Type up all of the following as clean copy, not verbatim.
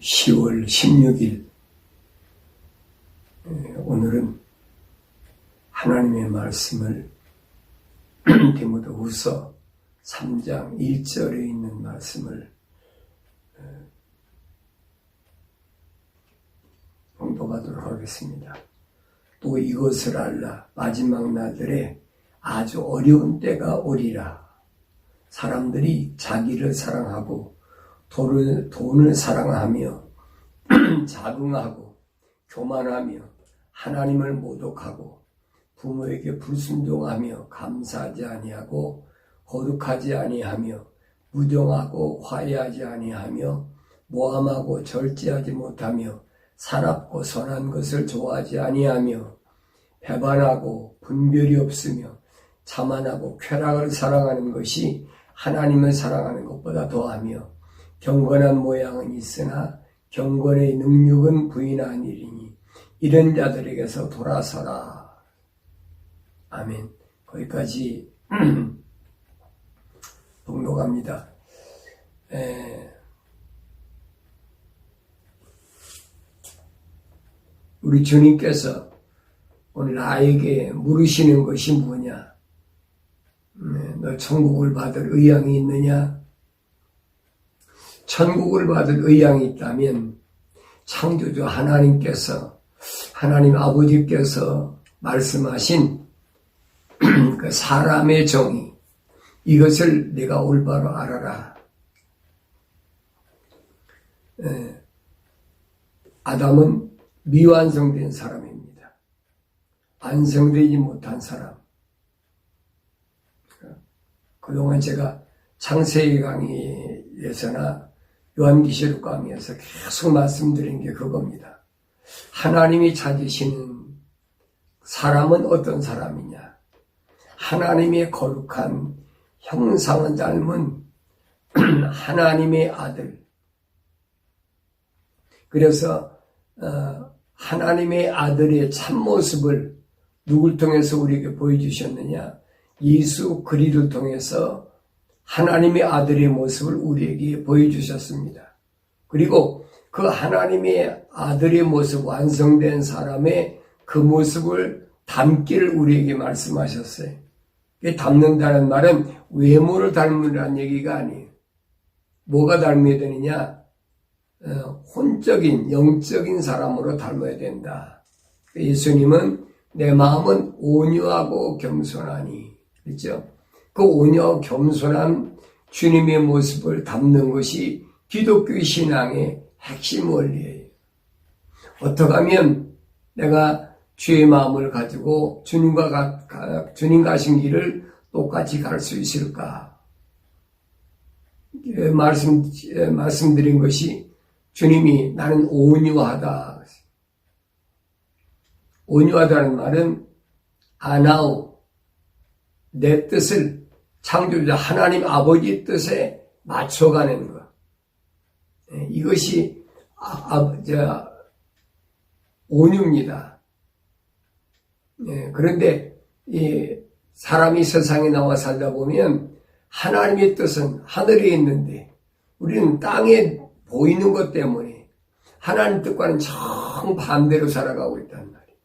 10월 16일 오늘은 하나님의 말씀을 디모데후서 3장 1절에 있는 말씀을 봉독하도록 하겠습니다. 또 이것을 알라. 마지막 날들에 아주 어려운 때가 오리라. 사람들이 자기를 사랑하고 돈을 사랑하며 자긍하고 교만하며 하나님을 모독하고 부모에게 불순종하며 감사하지 아니하고 거룩하지 아니하며 무정하고 화해하지 아니하며 모함하고 절제하지 못하며 사납고 선한 것을 좋아하지 아니하며 배반하고 분별이 없으며 자만하고 쾌락을 사랑하는 것이 하나님을 사랑하는 것보다 더하며 경건한 모양은 있으나 경건의 능력은 부인하니리니 이런 자들에게서 돌아서라. 아멘. 거기까지 봉독합니다. 우리 주님께서 오늘 나에게 물으시는 것이 뭐냐? 너 천국을 받을 의향이 있느냐? 천국을 받을 의향이 있다면 창조주 하나님께서, 하나님 아버지께서 말씀하신 그 사람의 정의, 이것을 내가 올바로 알아라. 아담은 미완성된 사람입니다. 완성되지 못한 사람. 그동안 제가 창세기 강의에서나 요한계시록 강의에서 계속 말씀드린 게 그겁니다. 하나님이 찾으시는 사람은 어떤 사람이냐? 하나님의 거룩한 형상을 닮은 하나님의 아들. 그래서 하나님의 아들의 참모습을 누굴 통해서 우리에게 보여주셨느냐? 예수 그리스도를 통해서 하나님의 아들의 모습을 우리에게 보여주셨습니다. 그리고 그 하나님의 아들의 모습, 완성된 사람의 그 모습을 담기를 우리에게 말씀하셨어요. 닮는다는 말은 외모를 닮는다는 얘기가 아니에요. 뭐가 닮아야 되느냐? 혼적인, 영적인 사람으로 닮아야 된다. 예수님은 내 마음은 온유하고 겸손하니, 그렇죠? 그 온유하고 겸손한 주님의 모습을 담는 것이 기독교 신앙의 핵심 원리예요. 어떻게 하면 내가 주의 마음을 가지고 주님 가신 길을 똑같이 갈 수 있을까? 말씀드린 것이 주님이 나는 온유하다. 온유하다는 말은 아나우, 내 뜻을 창조자 하나님 아버지 뜻에 맞춰가는 것. 이것이 온유입니다. 그런데 이 사람이 세상에 나와 살다 보면 하나님의 뜻은 하늘에 있는데 우리는 땅에 보이는 것 때문에 하나님 뜻과는 정반대로 살아가고 있단 말이에요.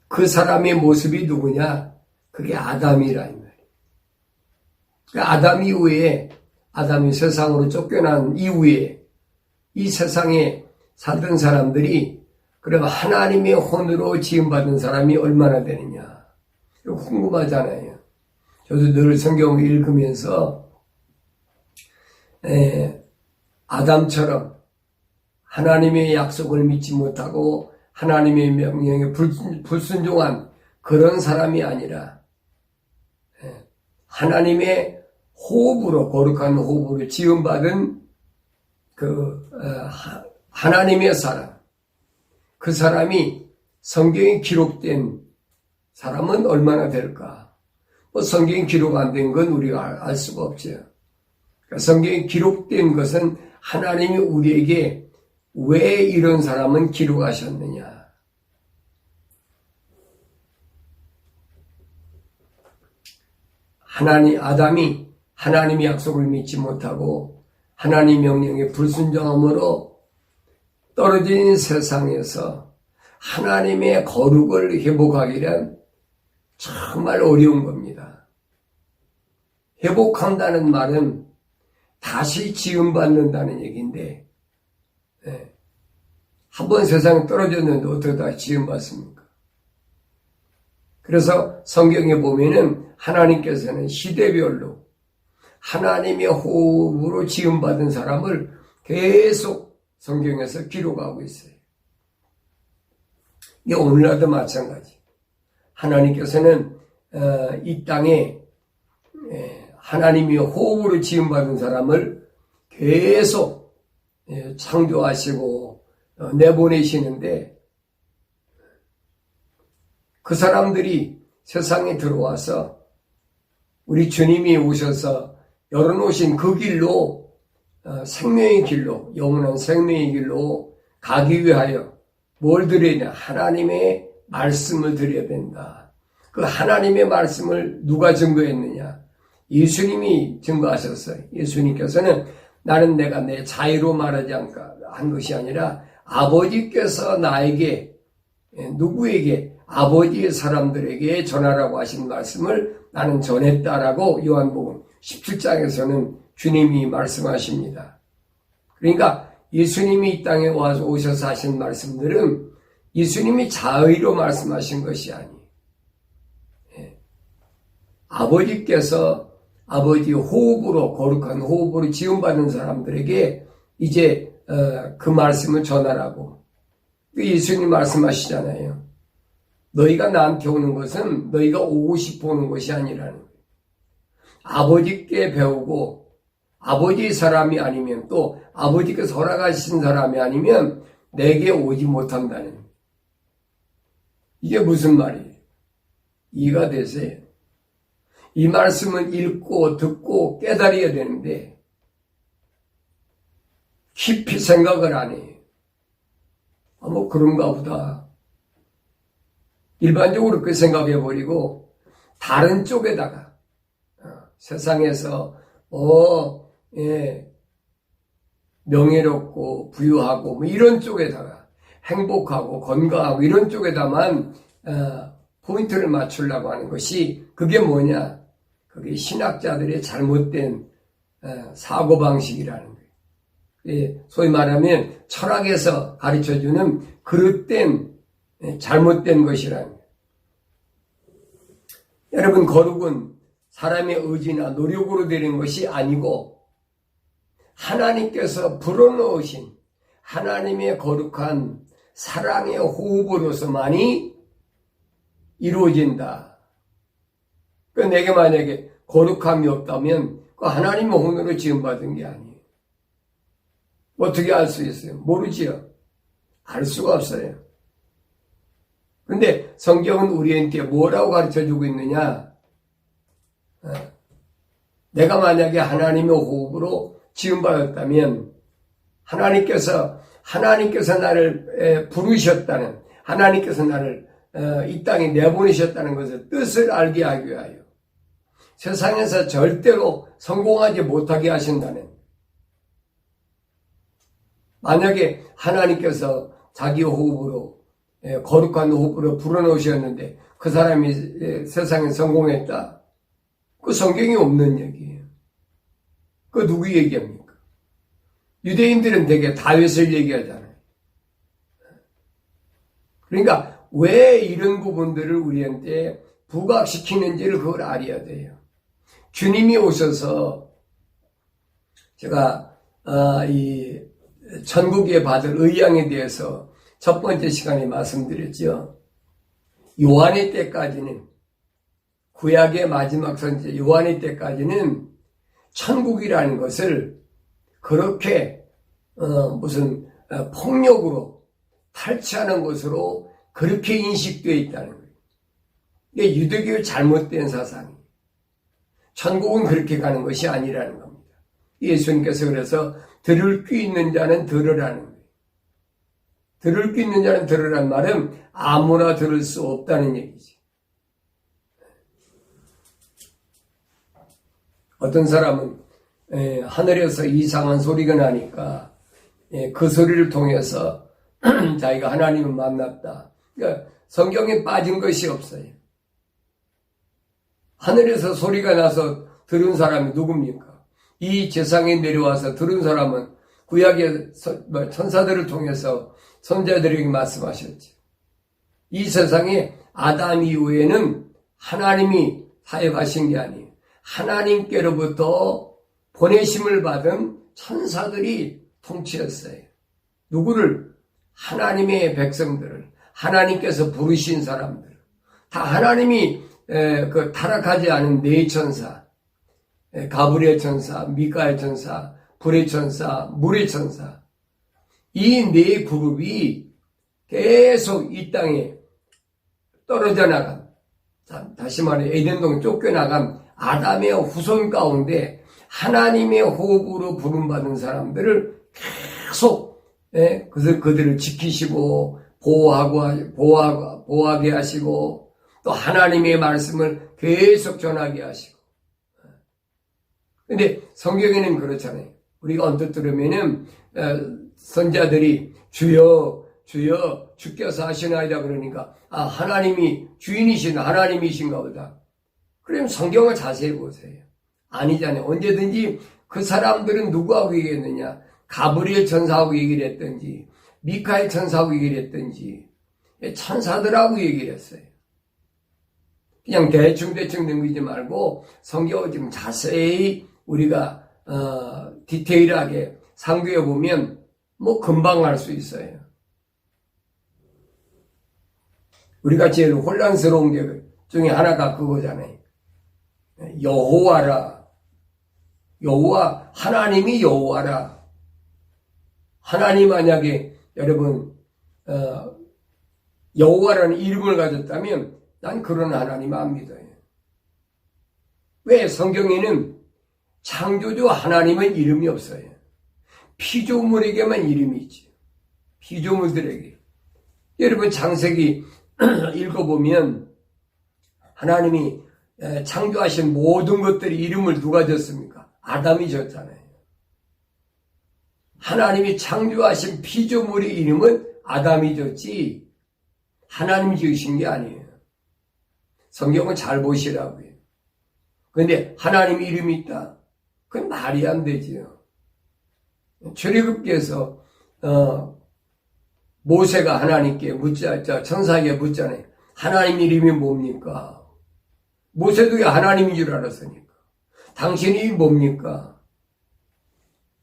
그 사람의 모습이 누구냐? 그게 아담이라 이 말이에요. 아담 이후에, 아담이 세상으로 쫓겨난 이후에 이 세상에 살던 사람들이 그럼 하나님의 혼으로 지음받은 사람이 얼마나 되느냐? 궁금하잖아요. 저도 늘 성경을 읽으면서 아담처럼 하나님의 약속을 믿지 못하고 하나님의 명령에 불순종한 그런 사람이 아니라 하나님의 호흡으로, 거룩한 호흡으로 지음받은 하나님의 사람, 그 사람이 성경에 기록된 사람은 얼마나 될까? 성경에 기록 안 된 건 우리가 알 수가 없죠. 성경에 기록된 것은 하나님이 우리에게 왜 이런 사람은 기록하셨느냐? 아담이 하나님의 약속을 믿지 못하고 하나님 명령에 불순종함으로 떨어진 세상에서 하나님의 거룩을 회복하기란 정말 어려운 겁니다. 회복한다는 말은 다시 지음받는다는 얘기인데, 한번 세상에 떨어졌는데 어떻게 다시 지음받습니까? 그래서 성경에 보면은 하나님께서는 시대별로 하나님의 호흡으로 지음받은 사람을 계속 성경에서 기록하고 있어요. 이게 오늘날도 마찬가지. 하나님께서는 이 땅에 하나님의 호흡으로 지음받은 사람을 계속 창조하시고 내보내시는데, 그 사람들이 세상에 들어와서 우리 주님이 오셔서 열어놓으신 그 길로, 생명의 길로, 영원한 생명의 길로 가기 위하여 뭘 드려야 되냐? 하나님의 말씀을 드려야 된다. 그 하나님의 말씀을 누가 증거했느냐? 예수님이 증거하셨어요. 예수님께서는 나는 내가 내 자유로 말하지 않고 한 것이 아니라 아버지께서 나에게, 누구에게? 아버지의 사람들에게 전하라고 하신 말씀을 나는 전했다라고 요한복음 17장에서는 주님이 말씀하십니다. 그러니까 예수님이 이 땅에 와서 오셔서 하신 말씀들은 예수님이 자의로 말씀하신 것이 아니에요. 아버지께서 아버지의 호흡으로, 거룩한 호흡으로 지음받은 사람들에게 이제 그 말씀을 전하라고. 예수님 말씀하시잖아요. 너희가 나한테 오는 것은 너희가 오고 싶어 오는 것이 아니라는 거예요. 아버지께 배우고 아버지의 사람이 아니면, 또 아버지께서 허락하신 사람이 아니면 내게 오지 못한다는 거예요. 이게 무슨 말이에요? 이해가 되세요? 이 말씀은 읽고 듣고 깨달아야 되는데 깊이 생각을 안 해요. 뭐 그런가 보다. 일반적으로 그렇게 생각해버리고 다른 쪽에다가 세상에서 명예롭고 부유하고 뭐 이런 쪽에다가 행복하고 건강하고 이런 쪽에다만 포인트를 맞추려고 하는 것이, 그게 뭐냐? 그게 신학자들의 잘못된 사고방식이라는 거예요. 소위 말하면 철학에서 가르쳐주는 그릇된 잘못된 것이라는 거예요. 여러분, 거룩은 사람의 의지나 노력으로 되는 것이 아니고 하나님께서 불어넣으신 하나님의 거룩한 사랑의 호흡으로서만이 이루어진다. 내게 만약에 거룩함이 없다면 그 하나님의 혼으로 지음받은 게 아니에요. 어떻게 알 수 있어요? 모르지요. 알 수가 없어요. 그런데 성경은 우리한테 뭐라고 가르쳐주고 있느냐? 내가 만약에 하나님의 호흡으로 지음받았다면 하나님께서 나를 부르셨다는, 하나님께서 나를 이 땅에 내보내셨다는 것을 뜻을 알게 하기 위하여 세상에서 절대로 성공하지 못하게 하신다는, 만약에 하나님께서 자기 호흡으로, 거룩한 호흡으로 불어넣으셨는데 그 사람이 세상에 성공했다, 그 성경이 없는 얘기예요. 그 누구 얘기합니까? 유대인들은 되게 다윗을 얘기하잖아요. 그러니까 왜 이런 부분들을 우리한테 부각시키는지를 그걸 알아야 돼요. 주님이 오셔서, 제가 이 천국에 받을 의향에 대해서 첫 번째 시간에 말씀드렸죠. 요한의 때까지는, 구약의 마지막 선지 요한의 때까지는 천국이라는 것을 그렇게 무슨 폭력으로 탈취하는 것으로 그렇게 인식되어 있다는 거예요. 이게 유대교의 잘못된 사상이에요. 천국은 그렇게 가는 것이 아니라는 겁니다. 예수님께서 그래서 들을 귀 있는 자는 들으라는 거예요. 들을 귀 있는 자는 들으라는 말은 아무나 들을 수 없다는 얘기지. 어떤 사람은 하늘에서 이상한 소리가 나니까 그 소리를 통해서 자기가 하나님을 만났다. 그러니까 성경에 빠진 것이 없어요. 하늘에서 소리가 나서 들은 사람이 누굽니까? 이 세상에 내려와서 들은 사람은 구약의 천사들을 통해서 선자들에게 말씀하셨죠. 이 세상에 아담 이후에는 하나님이 사역하신 게 아니에요. 하나님께로부터 보내심을 받은 천사들이 통치했어요. 누구를? 하나님의 백성들을, 하나님께서 부르신 사람들. 다 하나님이 타락하지 않은 네 천사, 가브리엘 천사, 미카엘 천사, 불의 천사, 물의 천사. 이 네 그룹이 계속 이 땅에 떨어져 나간, 다시 말해 에덴동에 쫓겨나간 아담의 후손 가운데 하나님의 호흡으로 부름받은 사람들을 계속 그들을 지키시고 보호하게 하시고 또 하나님의 말씀을 계속 전하게 하시고. 근데 성경에는 그렇잖아요. 우리가 언뜻 들으면은 선자들이 주여 주께서 하시나이다 그러니까 하나님이 주인이신 하나님이신가 보다. 그럼 성경을 자세히 보세요. 아니잖아요. 언제든지 그 사람들은 누구하고 얘기했느냐? 가브리엘 천사하고 얘기를 했든지 미카엘 천사하고 얘기를 했든지 천사들하고 얘기를 했어요. 그냥 대충 넘기지 말고 성경을 좀 자세히 우리가 디테일하게 상고해 보면 금방 알 수 있어요. 우리가 제일 혼란스러운 게 중에 하나가 그거잖아요. 여호와라. 여호와, 하나님이 여호와라. 하나님 만약에 여러분 여호와라는 이름을 가졌다면 난 그런 하나님 안 믿어요. 왜? 성경에는 창조주 하나님은 이름이 없어요. 피조물에게만 이름이 있지. 피조물들에게. 여러분 창세기 읽어보면 하나님이 창조하신 모든 것들이 이름을 누가 줬습니까? 아담이 줬잖아요. 하나님이 창조하신 피조물의 이름은 아담이 줬지 하나님이 지으신 게 아니에요. 성경을 잘 보시라고요. 그런데 하나님 이름이 있다? 그건 말이 안 되지요. 출애굽기에서 모세가 하나님께 천사에게 묻잖아요. 하나님 이름이 뭡니까? 모세도 하나님인 줄 알았으니까. 당신이 뭡니까?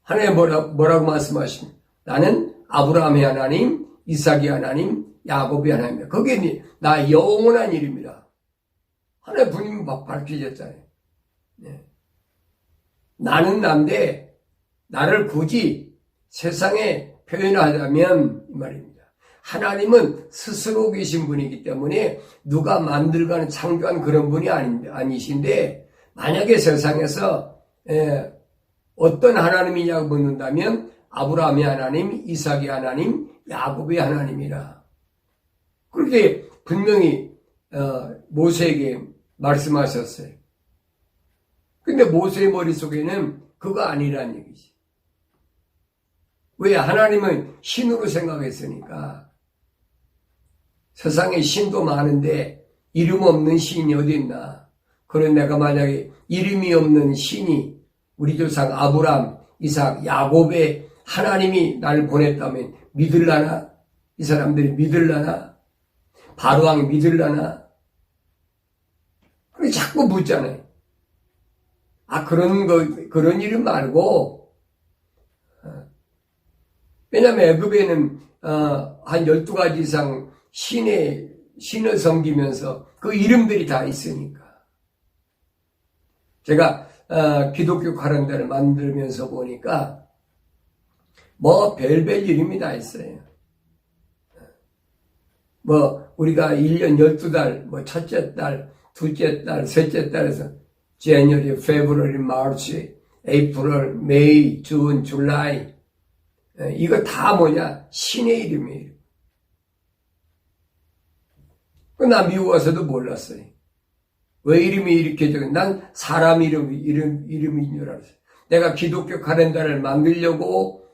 하나님 뭐라고 말씀하십니까? 나는 아브라함의 하나님, 이삭의 하나님, 야곱의 하나님이다. 그게 나 영원한 이름이다. 하나님 분명히 밝히셨잖아요. 네. 나는 난데 나를 굳이 세상에 표현하자면 이 말입니다. 하나님은 스스로 계신 분이기 때문에 누가 만들거나 창조한 그런 분이 아니신데 만약에 세상에서 어떤 하나님이냐고 묻는다면 아브라함의 하나님, 이삭의 하나님, 야곱의 하나님이라. 그렇게 분명히 모세에게 말씀하셨어요. 근데 모세의 머릿속에는 그거 아니란 얘기지. 왜? 하나님은 신으로 생각했으니까. 세상에 신도 많은데 이름 없는 신이 어디 있나. 그런 내가 만약에 이름이 없는 신이 우리 조상 아브람, 이삭, 야곱의 하나님이 나를 보냈다면 믿을라나? 이 사람들이 믿을라나? 바로왕이 믿을라나? 그래 자꾸 묻잖아요. 그런 이름 말고, 왜냐면 애굽에는 한 12가지 이상 신을 섬기면서 그 이름들이 다 있으니까. 제가 기독교 카렌더를 만들면서 보니까 별별 이름이 다 있어요. 우리가 1년 12달, 첫째 달, 둘째 달, 셋째 달에서 January, February, March, April, May, June, July. 이거 다 신의 이름이에요. 나 미국 와서도 몰랐어요. 왜 이름이 이렇게 적은? 난 사람 이름인 줄 알았어요. 내가 기독교 카렌더를 만들려고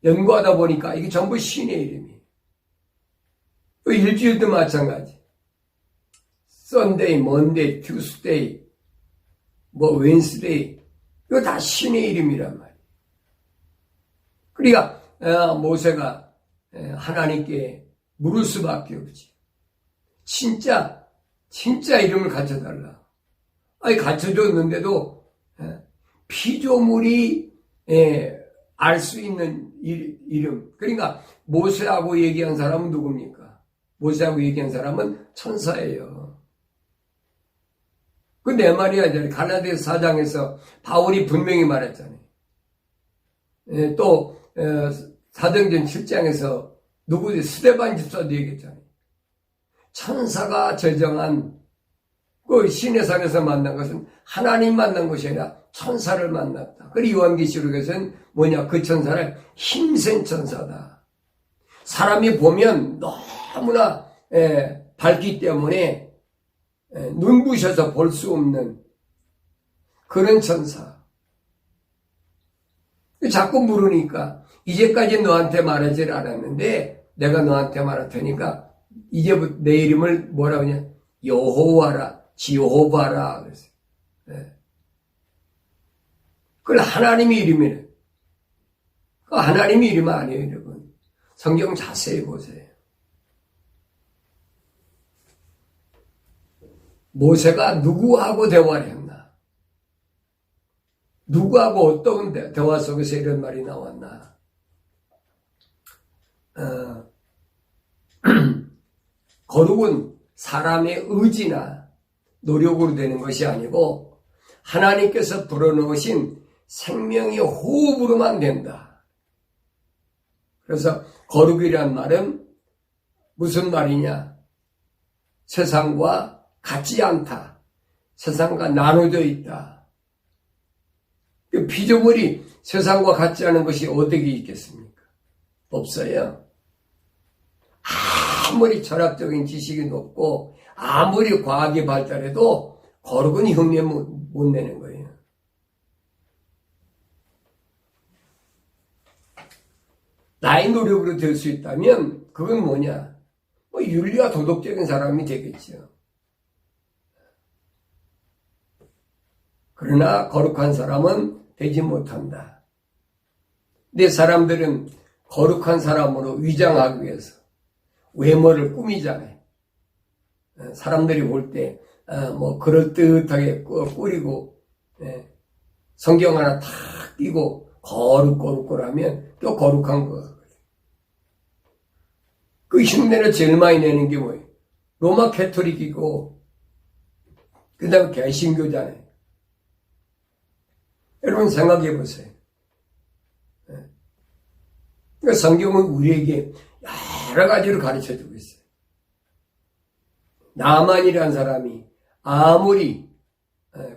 연구하다 보니까 이게 전부 신의 이름이에요. 일주일도 마찬가지. 썬데이, 먼데이, 튜스데이, 웬스데이, 이거 다 신의 이름이란 말이에요. 그러니까 모세가 하나님께 물을 수밖에 없지. 진짜 이름을 가르쳐달라. 아니 가르쳐줬는데도 피조물이 알 수 있는 이름. 그러니까 모세하고 얘기한 사람은 누굽니까? 모세하고 얘기한 사람은 천사예요. 그 내 말이야. 갈라디아서 4장에서 바울이 분명히 말했잖아요. 또 사도행전 7장에서 누구지? 스데반 집사도 얘기했잖아요. 천사가 제정한 그 신의 산에서 만난 것은 하나님 만난 것이 아니라 천사를 만났다. 그리고 요한계시록에서는 뭐냐? 그 천사를 힘센 천사다. 사람이 보면 너무나 밝기 때문에 눈부셔서 볼 수 없는 그런 천사. 자꾸 물으니까 이제까지 너한테 말하지 않았는데 내가 너한테 말할 테니까 이제부터 내 이름을 뭐라고 하냐? 여호와라, 지호바라 그랬어요. 그건 하나님의 이름이래. 그 하나님의 이름 아니에요, 여러분. 성경 자세히 보세요. 모세가 누구하고 대화를 했나? 누구하고 어떤 대화 속에서 이런 말이 나왔나? 거룩은 사람의 의지나 노력으로 되는 것이 아니고 하나님께서 불어넣으신 생명의 호흡으로만 된다. 그래서 거룩이란 말은 무슨 말이냐? 세상과 같지 않다. 세상과 나눠져 있다. 피조물이 세상과 같지 않은 것이 어떻게 있겠습니까? 없어요. 아무리 철학적인 지식이 높고 아무리 과학이 발달해도 거룩은 흉내 못 내는 거예요. 나의 노력으로 될 수 있다면 그건 뭐냐? 윤리와 도덕적인 사람이 되겠죠. 그러나 거룩한 사람은 되지 못한다. 근데 사람들은 거룩한 사람으로 위장하기 위해서 외모를 꾸미잖아요. 사람들이 볼 때 그럴듯하게 꾸리고 성경 하나 탁 띄고 거룩하면 또 거룩한 거. 그 흉내를 제일 많이 내는 게 뭐예요? 로마 캐토릭이고 그 다음에 개신교잖아요. 여러분 생각해 보세요. 그러니까 성경은 우리에게 여러 가지로 가르쳐주고 있어요. 나만이라는 사람이 아무리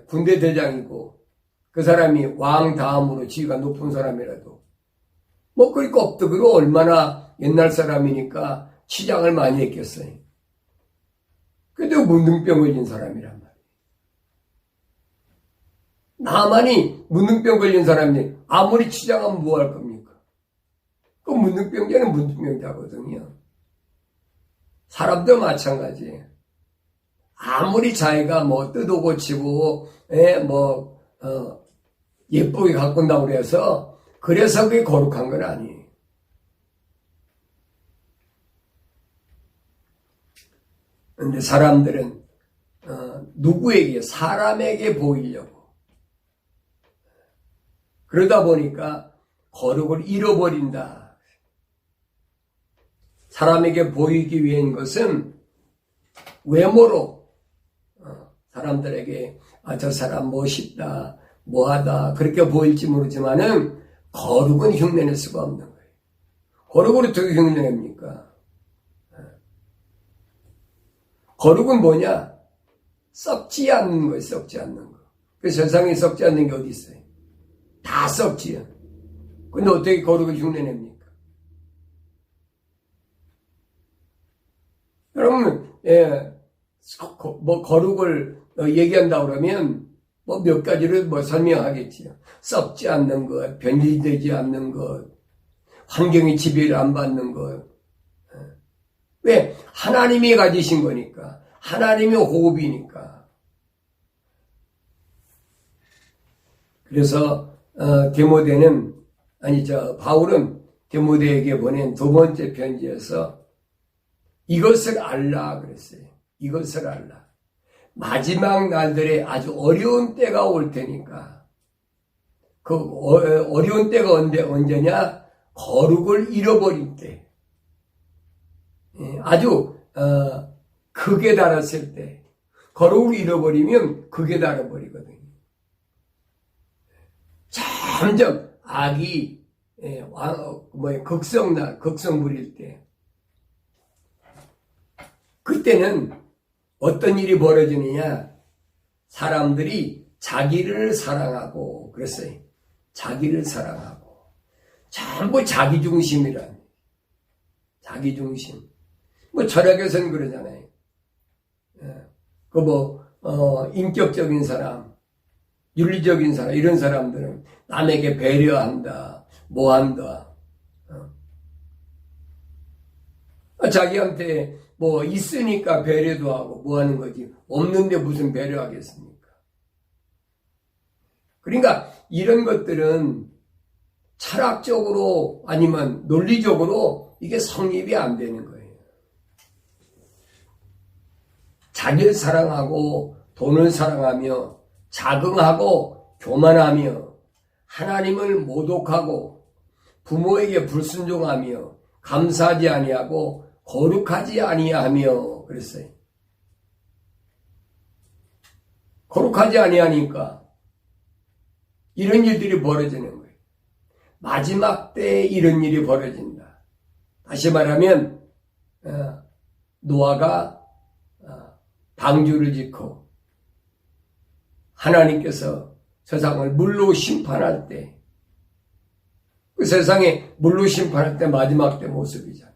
군대 대장이고 그 사람이 왕 다음으로 지위가 높은 사람이라도 그리 껍데기로 얼마나 옛날 사람이니까 치장을 많이 했겠어요. 근데 문둥병 걸린 사람이란 말이에요. 나만이 문둥병 걸린 사람이 아무리 치장하면 뭐 할 겁니까? 그 문둥병자는 문둥병자거든요. 사람도 마찬가지예요. 아무리 자기가 뜯어 고치고 예쁘게 가꾼다고 그래서 그게 거룩한 건 아니에요. 그런데 사람들은 누구에게 사람에게 보이려고 그러다 보니까 거룩을 잃어버린다. 사람에게 보이기 위한 것은 외모로 사람들에게 저 사람 멋있다, 뭐하다 그렇게 보일지 모르지만은 거룩은 흉내낼 수가 없는 거예요. 거룩을 어떻게 흉내냅니까? 거룩은 뭐냐? 썩지 않는 거예요. 썩지 않는 거. 그 세상에 썩지 않는 게 어디 있어요? 다 썩지요. 근데 어떻게 거룩을 흉내냅니까? 여러분, 거룩을 얘기한다 그러면 뭐 몇 가지를 뭐 설명하겠지요. 썩지 않는 것, 변질되지 않는 것, 환경의 지배를 안 받는 것. 왜? 하나님이 가지신 거니까. 하나님의 호흡이니까. 그래서 바울은 디모데에게 보낸 두 번째 편지에서 이것을 알라 그랬어요. 이것을 알라. 마지막 날들에 아주 어려운 때가 올 테니까. 그 어려운 때가 언제냐? 거룩을 잃어버릴 때. 아주 극에 달았을 때. 거룩을 잃어버리면 극에 달아버리거든요. 점점 악이 극성 부릴 때. 그때는 어떤 일이 벌어지느냐? 사람들이 자기를 사랑하고, 그랬어요. 자기를 사랑하고. 전부 자기중심이란. 자기중심. 철학에서는 그러잖아요. 인격적인 사람, 윤리적인 사람, 이런 사람들은 남에게 배려한다, 뭐한다. 자기한테 있으니까 배려도 하고 뭐 하는 거지. 없는데 무슨 배려하겠습니까? 그러니까 이런 것들은 철학적으로 아니면 논리적으로 이게 성립이 안 되는 거예요. 자기를 사랑하고 돈을 사랑하며 자긍하고 교만하며 하나님을 모독하고 부모에게 불순종하며 감사하지 아니하고 거룩하지 아니하며 그랬어요. 거룩하지 아니하니까 이런 일들이 벌어지는 거예요. 마지막 때에 이런 일이 벌어진다. 다시 말하면 노아가 방주를 짓고 하나님께서 세상을 물로 심판할 때, 그 세상에 물로 심판할 때 마지막 때 모습이잖아요.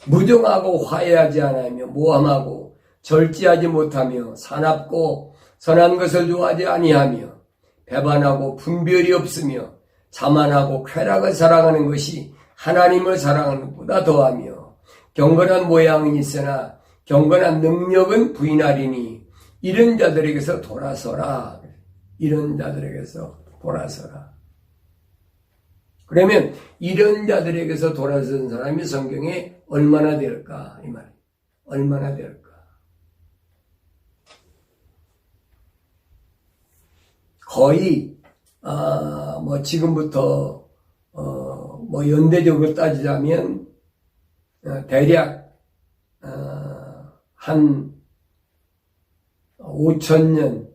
무정하고 화해하지 않으며 모함하고 절제하지 못하며 사납고 선한 것을 좋아하지 아니하며 배반하고 분별이 없으며 자만하고 쾌락을 사랑하는 것이 하나님을 사랑하는 것보다 더하며 경건한 모양은 있으나 경건한 능력은 부인하리니 이런 자들에게서 돌아서라. 이런 자들에게서 돌아서라. 그러면 이런 자들에게서 돌아선 사람이 성경에 얼마나 될까? 이 말이에요. 얼마나 될까? 거의 지금부터 연대적으로 따지자면 대략 한 5,000년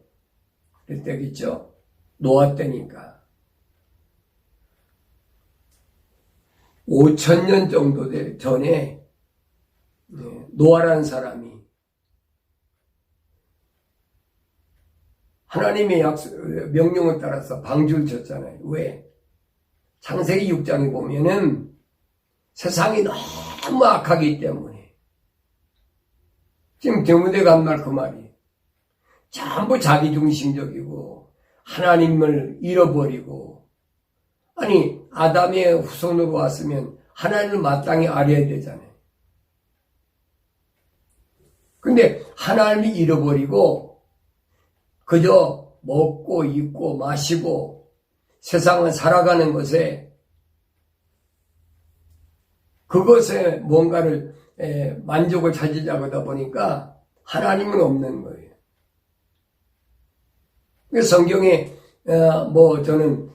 그때겠죠. 노아 때니까 5,000년 정도 전에 노아라는 사람이 하나님의 명령을 따라서 방주를 쳤잖아요. 왜? 창세기 6장에 보면은 세상이 너무 악하기 때문에 지금 디모데가 한 말 그 말이에요. 전부 자기중심적이고 하나님을 잃어버리고 아니 아담의 후손으로 왔으면 하나님을 마땅히 알아야 되잖아요. 근데 하나님을 잃어버리고 그저 먹고 입고 마시고 세상을 살아가는 것에 그것에 뭔가를 만족을 찾으려고 하다 보니까 하나님은 없는 거예요. 성경에 저는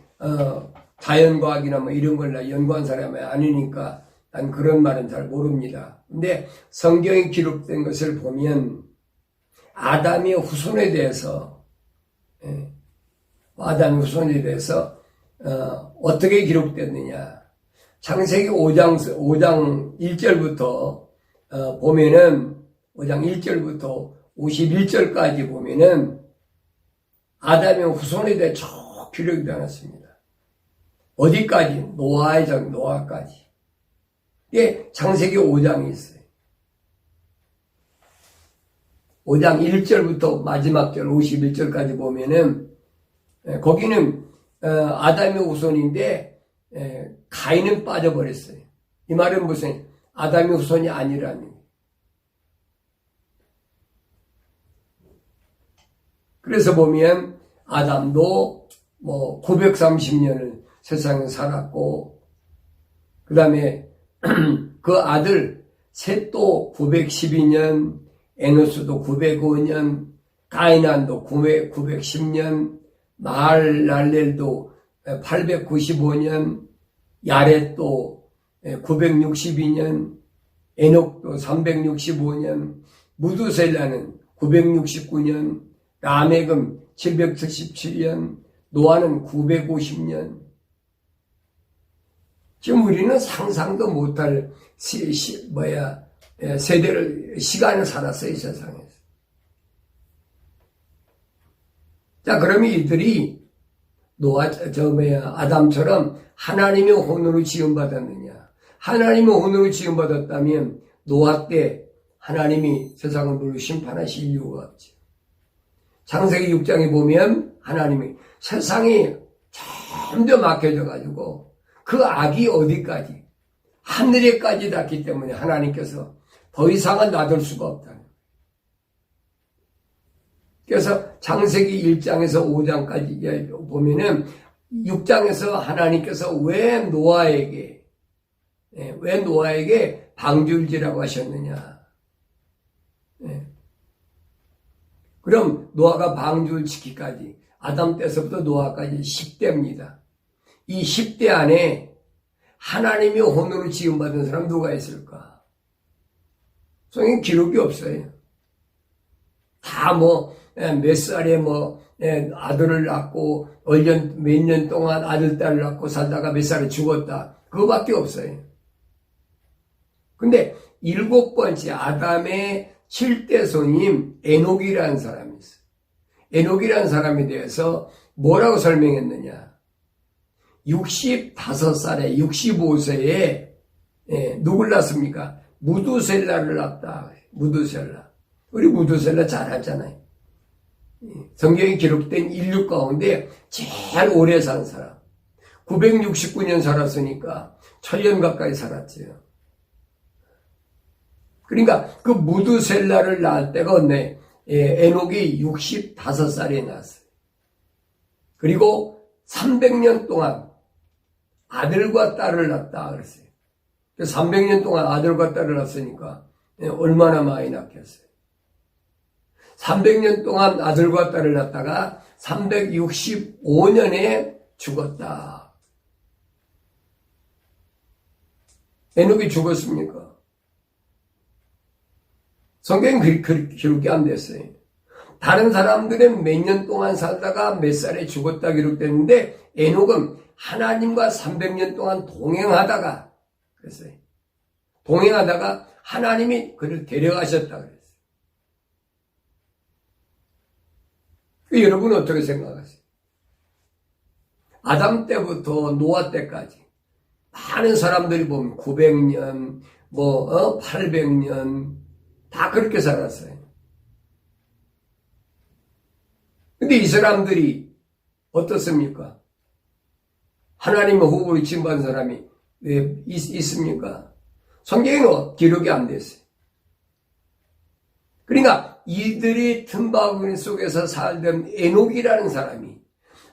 자연과학이나 이런 걸 연구한 사람이 아니니까 난 그런 말은 잘 모릅니다. 근데 성경에 기록된 것을 보면 아담의 후손에 대해서 어떻게 기록됐느냐. 창세기 5장 1절부터 보면은 5장 1절부터 51절까지 보면은 아담의 후손에 대해 쭉 기록이 되어 놨습니다. 어디까지? 노아까지. 예, 창세기 5장이 있어요. 5장 1절부터 마지막 절 51절까지 보면은 거기는 아담의 후손인데 가인은 빠져버렸어요. 이 말은 무슨 아담의 후손이 아니라는. 그래서 보면 아담도 뭐 930년을 세상에 살았고, 그 다음에 그 아들 셋도 912년, 에노스도 905년, 가이난도 910년, 마할랄렐도 895년, 야렛도 962년, 에녹도 365년, 무두셀라는 969년, 라멕은 777년, 노아는 950년. 지금 우리는 상상도 못할 세대를, 시간을 살았어요, 이 세상에서. 자, 그러면 이들이 아담처럼 하나님의 혼으로 지음받았느냐? 하나님의 혼으로 지음받았다면 노아 때 하나님이 세상을 물로 심판하실 이유가 없죠. 창세기 6장에 보면 하나님이 세상이 점점 막혀져 가지고 그 악이 어디까지? 하늘에까지 닿기 때문에 하나님께서 더 이상은 놔둘 수가 없다는 거예요. 그래서 창세기 1장에서 5장까지 보면은 6장에서 하나님께서 왜 노아에게 방주일지라고 하셨느냐. 그럼 노아가 방주를 지키기까지 아담 때서부터 노아까지 10대입니다. 이 10대 안에 하나님의 혼으로 지음받은 사람 누가 있을까? 성경 기록이 없어요. 다 몇 살에 아들을 낳고 몇 년 동안 아들, 딸을 낳고 살다가 몇 살에 죽었다. 그거밖에 없어요. 근데 7번째 아담의 7대 손님 에녹이라는 사람이 있어요. 에녹이라는 사람에 대해서 뭐라고 설명했느냐? 65살에 65세에 누굴 낳습니까? 무두셀라를 낳았다. 무두셀라. 우리 무두셀라 잘 알잖아요. 성경에 기록된 인류 가운데 제일 오래 산 사람. 969년 살았으니까 1000년 가까이 살았지요. 그러니까 그 무두셀라를 낳을 때가 언제 에녹이 65살에 낳았어요. 그리고 300년 동안 아들과 딸을 낳았다 그랬어요. 300년 동안 아들과 딸을 낳았으니까 얼마나 많이 낳겠어요. 300년 동안 아들과 딸을 낳다가 365년에 죽었다. 에녹이 죽었습니까? 성경은 기록이 안 됐어요. 다른 사람들은 몇 년 동안 살다가 몇 살에 죽었다 기록됐는데 에녹은 하나님과 300년 동안 동행하다가 그랬어요. 동행하다가 하나님이 그를 데려가셨다 그랬어요. 여러분은 어떻게 생각하세요? 아담 때부터 노아 때까지 많은 사람들이 보면 900년, 800년 다 그렇게 살았어요. 근데 이 사람들이 어떻습니까? 하나님의 호흡으로 지음받은 사람이 왜 있습니까? 성경에는 기록이 안 됐어요. 그러니까 이들이 틈바구니 속에서 살던 에녹이라는 사람이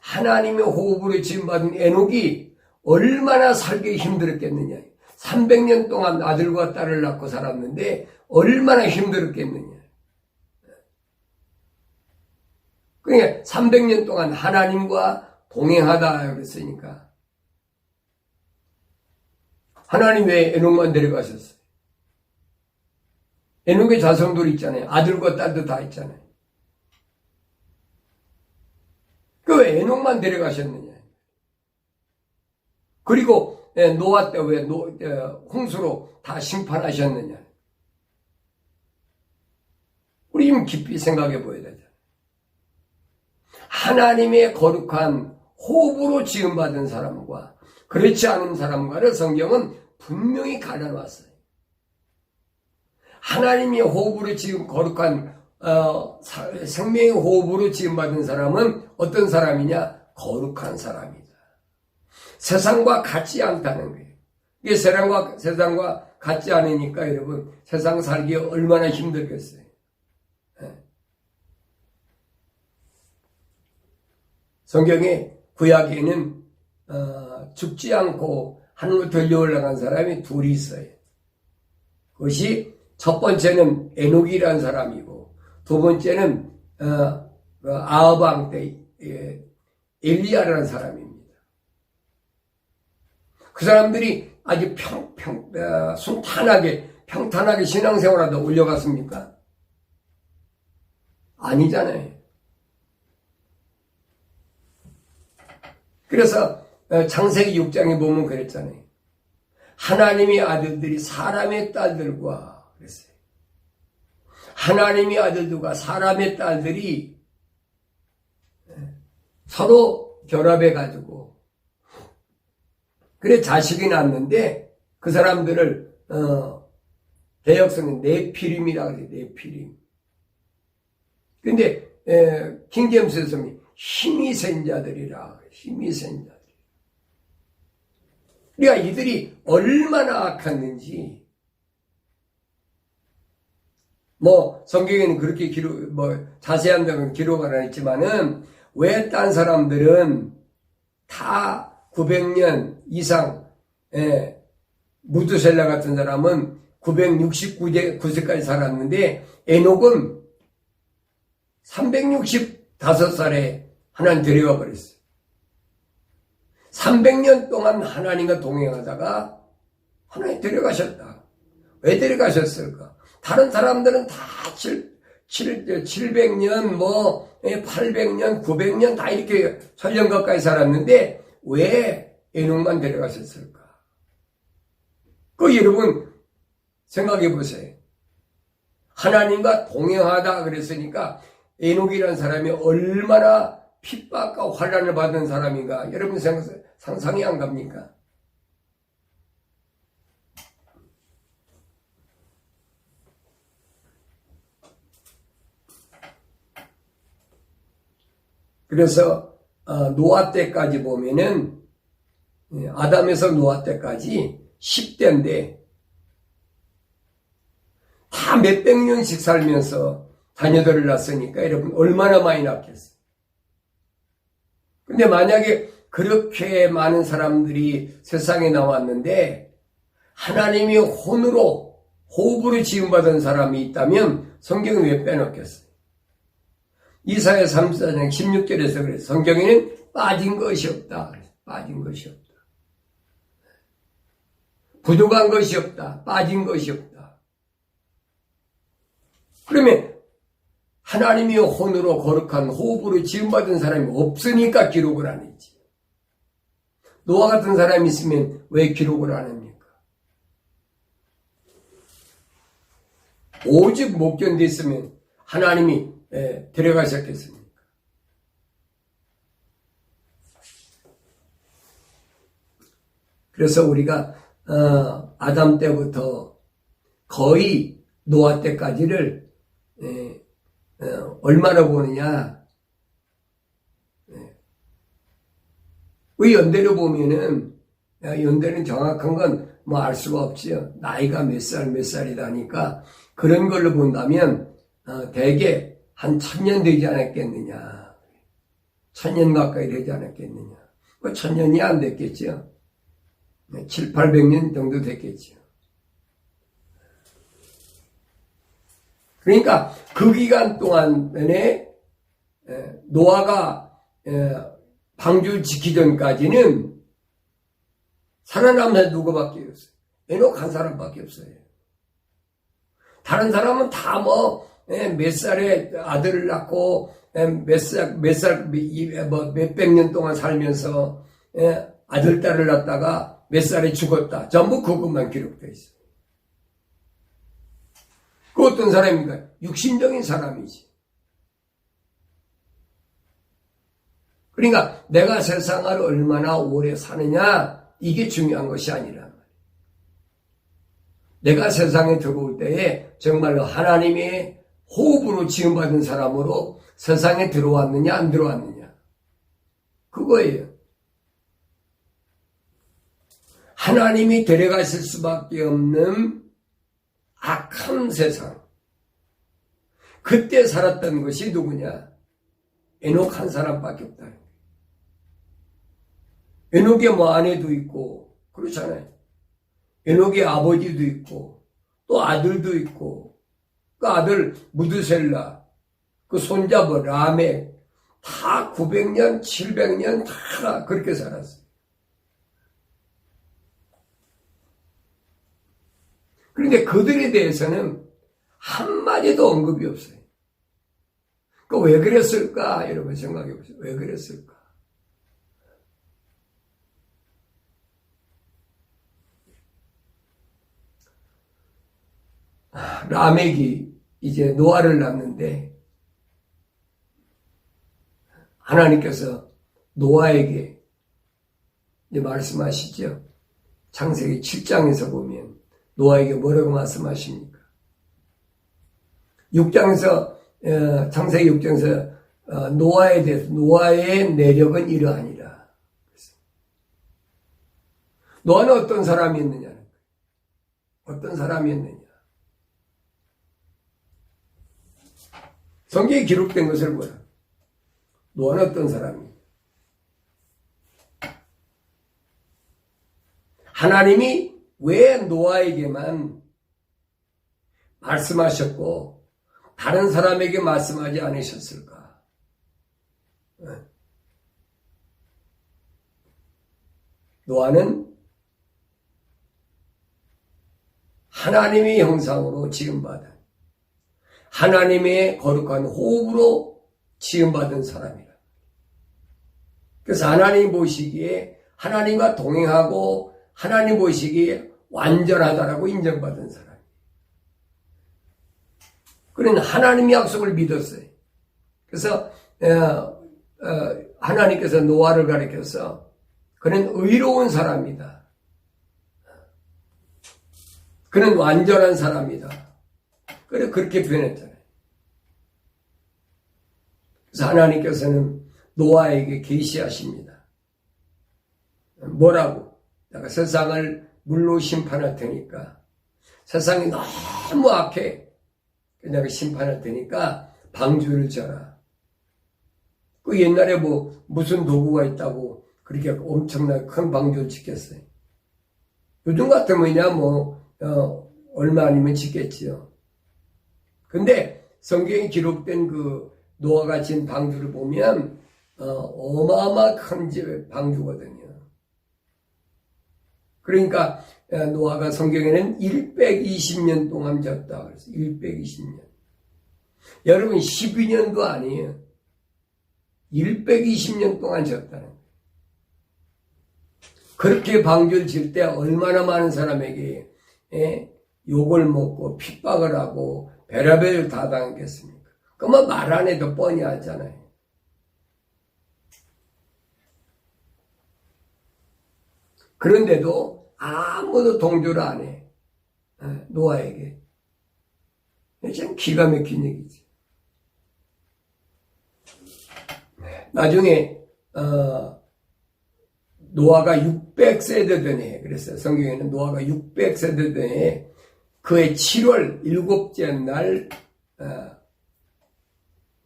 하나님의 호흡으로 지음받은 에녹이 얼마나 살기 힘들었겠느냐. 300년 동안 아들과 딸을 낳고 살았는데 얼마나 힘들었겠느냐. 그러니까 300년 동안 하나님과 동행하다 그랬으니까 하나님 왜 에녹만 데려가셨어요? 에녹의 자손들이 있잖아요. 아들과 딸도 다 있잖아요. 그 왜 에녹만 데려가셨느냐. 그리고 노아 때 왜 홍수로 다 심판하셨느냐. 우리 좀 깊이 생각해 보여야 되죠. 하나님의 거룩한 호흡으로 지음받은 사람과 그렇지 않은 사람과를 성경은 분명히 갈라놨어요. 하나님의 호흡으로 지금 거룩한 생명의 호흡으로 지음받은 사람은 어떤 사람이냐? 거룩한 사람이다. 세상과 같지 않다는 거예요. 이게 세상과 같지 않으니까 여러분 세상 살기 얼마나 힘들겠어요. 성경에 구약에는 죽지 않고 하늘로 들려 올라간 사람이 둘이 있어요. 그것이 첫 번째는 에녹이라는 사람이고 두 번째는 아하방 때 엘리야라는 사람입니다. 그 사람들이 아주 평탄하게 신앙생활하다 올려갔습니까? 아니잖아요. 그래서 창세기 6장에 보면 그랬잖아요. 하나님의 아들들이 사람의 딸들과 그랬어요. 하나님의 아들들과 사람의 딸들이 서로 결합해가지고 그래 자식이 낳았는데 그 사람들을 대역성은 네피림이라고 그래요. 네피림. 근데 킹제임스에서는 힘이 센 자들이라 힘이 센 자들. 그러니까 이들이 얼마나 악했는지 성경에는 그렇게 자세한 데는 기록은 안 했지만은 왜 딴 사람들은 다 900년 이상 무두셀라 같은 사람은 969세까지 살았는데 에녹은 365살에 하나님 데려가 버렸어요. 300년 동안 하나님과 동행하다가 하나님 데려가셨다. 왜 데려가셨을까? 다른 사람들은 다 700년, 800년, 900년 다 이렇게 설령 가까이 살았는데 왜 에녹만 데려가셨을까? 여러분 생각해 보세요. 하나님과 동행하다 그랬으니까 에녹이라는 사람이 얼마나 핍박과 환난을 받은 사람인가 여러분 상상이 안 갑니까? 그래서 노아 때까지 보면은 아담에서 노아 때까지 10대인데 다 몇백 년씩 살면서 자녀들을 낳았으니까 여러분 얼마나 많이 낳겠어요. 근데 만약에 그렇게 많은 사람들이 세상에 나왔는데 하나님이 호흡으로 지음받은 사람이 있다면 성경은 왜 빼놓겠어요? 이사야 34장 16절에서 그래서 성경에는 빠진 것이 없다. 빠진 것이 없다. 부족한 것이 없다. 빠진 것이 없다. 그러면 하나님이 혼으로 거룩한 호흡으로 지음받은 사람이 없으니까 기록을 안 했지. 노아 같은 사람이 있으면 왜 기록을 안 합니까? 오직 못 견뎠으면 하나님이 데려가셨겠습니까? 그래서 우리가 아담 때부터 거의 노아 때까지를 얼마나 보느냐? 그 연대로 보면은 연대는 정확한 건 알 수가 없지요. 나이가 몇 살이다 하니까 그런 걸로 본다면 대개 한 1000년 되지 않았겠느냐. 1000년 가까이 되지 않았겠느냐. 1000년이 안 됐겠죠. 700, 800년 정도 됐겠죠. 그러니까 그 기간 동안에 노아가 방주 지키기 전까지는 살아남은 사람이 누구밖에 없어요. 에녹 한 사람밖에 없어요. 다른 사람은 다 몇 살에 아들을 낳고 몇백 년 동안 살면서 아들, 딸을 낳다가 몇 살에 죽었다. 전부 그것만 기록되어 있어요. 그 어떤 사람인가? 육신적인 사람이지. 그러니까 내가 세상을 얼마나 오래 사느냐 이게 중요한 것이 아니라 말이에요. 내가 세상에 들어올 때에 정말로 하나님의 호흡으로 지음받은 사람으로 세상에 들어왔느냐 안 들어왔느냐, 그거예요. 하나님이 데려가실 수밖에 없는 악한 세상, 그때 살았던 것이 누구냐? 에녹 한 사람밖에 없다. 에녹의 뭐 아내도 있고 그렇잖아요. 에녹의 아버지도 있고 또 아들도 있고, 그 아들 무드셀라, 그 손자 뭐 라멕, 다 900년 700년 다 그렇게 살았어요. 그런데 그들에 대해서는 한마디도 언급이 없어요. 그 왜 그랬을까? 여러분 생각해 보세요. 왜 그랬을까? 라멕이 이제 노아를 낳는데 하나님께서 노아에게 이제 말씀하시죠. 창세기 7장에서 보면 노아에게 뭐라고 말씀하십니까? 6장에서 창세기 6장에서 노아에 대해서 노아의 내력은 이러하니라. 노아는 어떤 사람이었느냐? 어떤 사람이었느냐? 성경에 기록된 것을 보라. 노아는 어떤 사람이냐? 하나님이 왜 노아에게만 말씀하셨고 다른 사람에게 말씀하지 않으셨을까? 노아는 하나님의 형상으로 지음받은, 하나님의 거룩한 호흡으로 지음받은 사람이라. 그래서 하나님 보시기에 하나님과 동행하고 하나님 보시기에 완전하다라고 인정받은 사람. 그는 하나님의 약속을 믿었어요. 그래서 하나님께서 노아를 가리켜서 그는 의로운 사람이다. 그는 완전한 사람이다. 그렇게 표현했잖아요. 그래서 하나님께서는 노아에게 계시하십니다. 뭐라고? 내가 세상을 물로 심판할 테니까, 세상이 너무 악해, 내가 심판할 테니까 방주를 져라. 그 옛날에 뭐 무슨 도구가 있다고 그렇게 엄청나게 큰 방주를 짓겠어요. 요즘 같으면야 얼마 아니면 짓겠지요. 근데 성경에 기록된 그 노아가 진 방주를 보면 어마어마한 큰 방주거든요. 그러니까 노아가 성경에는 120년 동안 졌다 그랬어요. 120년. 여러분 12년도 아니에요. 120년 동안 졌다는 거예요. 그렇게 방주를 질 때 얼마나 많은 사람에게 욕을 먹고 핍박을 하고 별의별 다 당했겠습니까? 그만 말 안 해도 뻔히 하잖아요. 그런데도 아무도 동조를 안 해. 노아에게. 참 기가 막힌 얘기지. 나중에 노아가 600세대 된 해, 그랬어요. 성경에는 노아가 600세대 된 해, 그해 7월 7째 날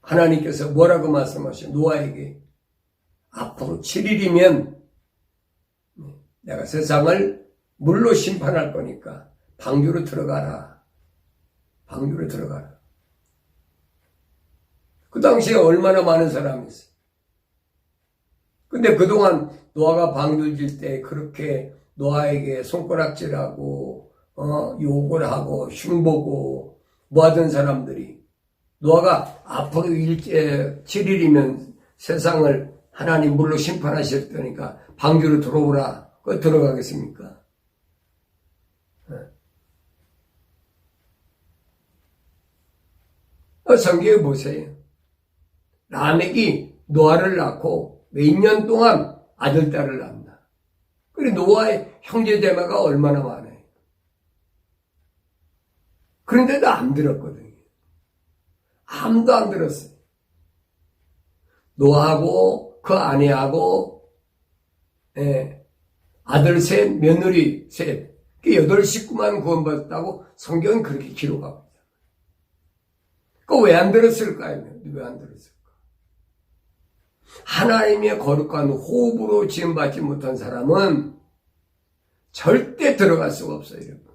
하나님께서 뭐라고 말씀하셔? 노아에게 앞으로 7일이면 내가 세상을 물로 심판할 거니까 방주로 들어가라. 방주로 들어가라. 그 당시에 얼마나 많은 사람이 있어요. 근데 그동안 노아가 방주를 질 때 그렇게 노아에게 손가락질하고 욕을 하고 흉보고 뭐 하던 사람들이 노아가 앞으로 7일이면 세상을 하나님 물로 심판하실 테니까 방주로 들어오라. 그거 들어가겠습니까? 성경에 보세요. 라멕이 노아를 낳고 몇 년 동안 아들, 딸을 낳는다. 그리고 노아의 형제자매가 얼마나 많아요. 그런데도 안 들었거든요. 아무도 안 들었어요. 노아하고 그 아내하고 아들 셋, 며느리 셋, 8식구만 구원받았다고 성경은 그렇게 기록합니다. 왜 안 들었을까요? 왜 안 들었을까? 하나님의 거룩한 호흡으로 지음받지 못한 사람은 절대 들어갈 수가 없어요, 여러분.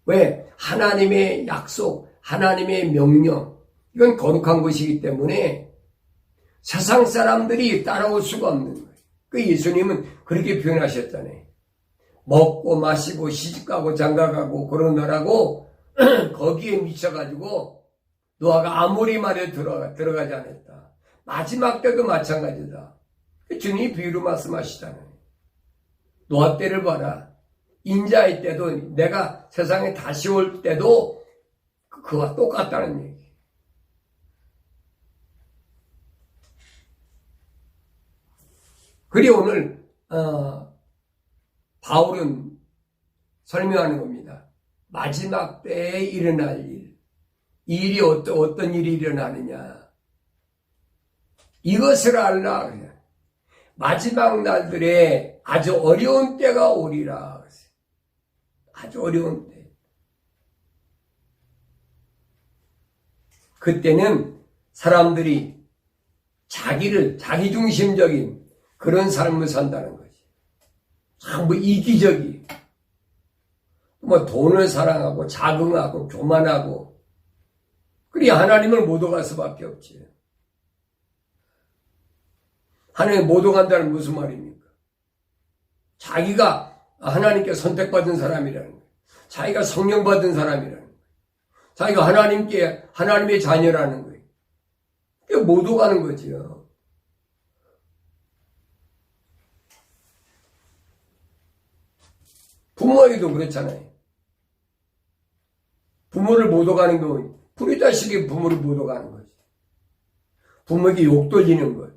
왜? 하나님의 약속, 하나님의 명령, 이건 거룩한 것이기 때문에 세상 사람들이 따라올 수가 없는 거예요. 그 예수님은 그렇게 표현하셨잖아요. 먹고 마시고 시집가고 장가가고 그러느라고 거기에 미쳐가지고 노아가 아무리 말에 들어가지 않았다. 마지막 때도 마찬가지다. 주님이 비유로 말씀하시잖아요. 노아 때를 봐라. 인자의 때도 내가 세상에 다시 올 때도 그와 똑같다는 얘기. 그리 오늘 바울은 설명하는 겁니다. 마지막 때에 일어날 일. 이 일이 어떤 일이 일어나느냐. 이것을 알라. 마지막 날들에 아주 어려운 때가 오리라. 아주 어려운 때. 그때는 사람들이 자기중심적인 그런 삶을 산다는 거지. 전부 이기적이. 돈을 사랑하고 자긍하고 교만하고. 그리 하나님을 못 오갈 수밖에 없지. 하나님 못 오간다는 무슨 말입니까? 자기가 하나님께 선택받은 사람이라는 거예요. 자기가 성령 받은 사람이라는 거예요. 자기가 하나님의 자녀라는 거예요. 그게 못 오가는 거지요. 부모에게도 그렇잖아요. 부모를 못 오가는 거, 우리 자식이 부모를 못 오가는 거지. 부모에게 욕 돌리는 것.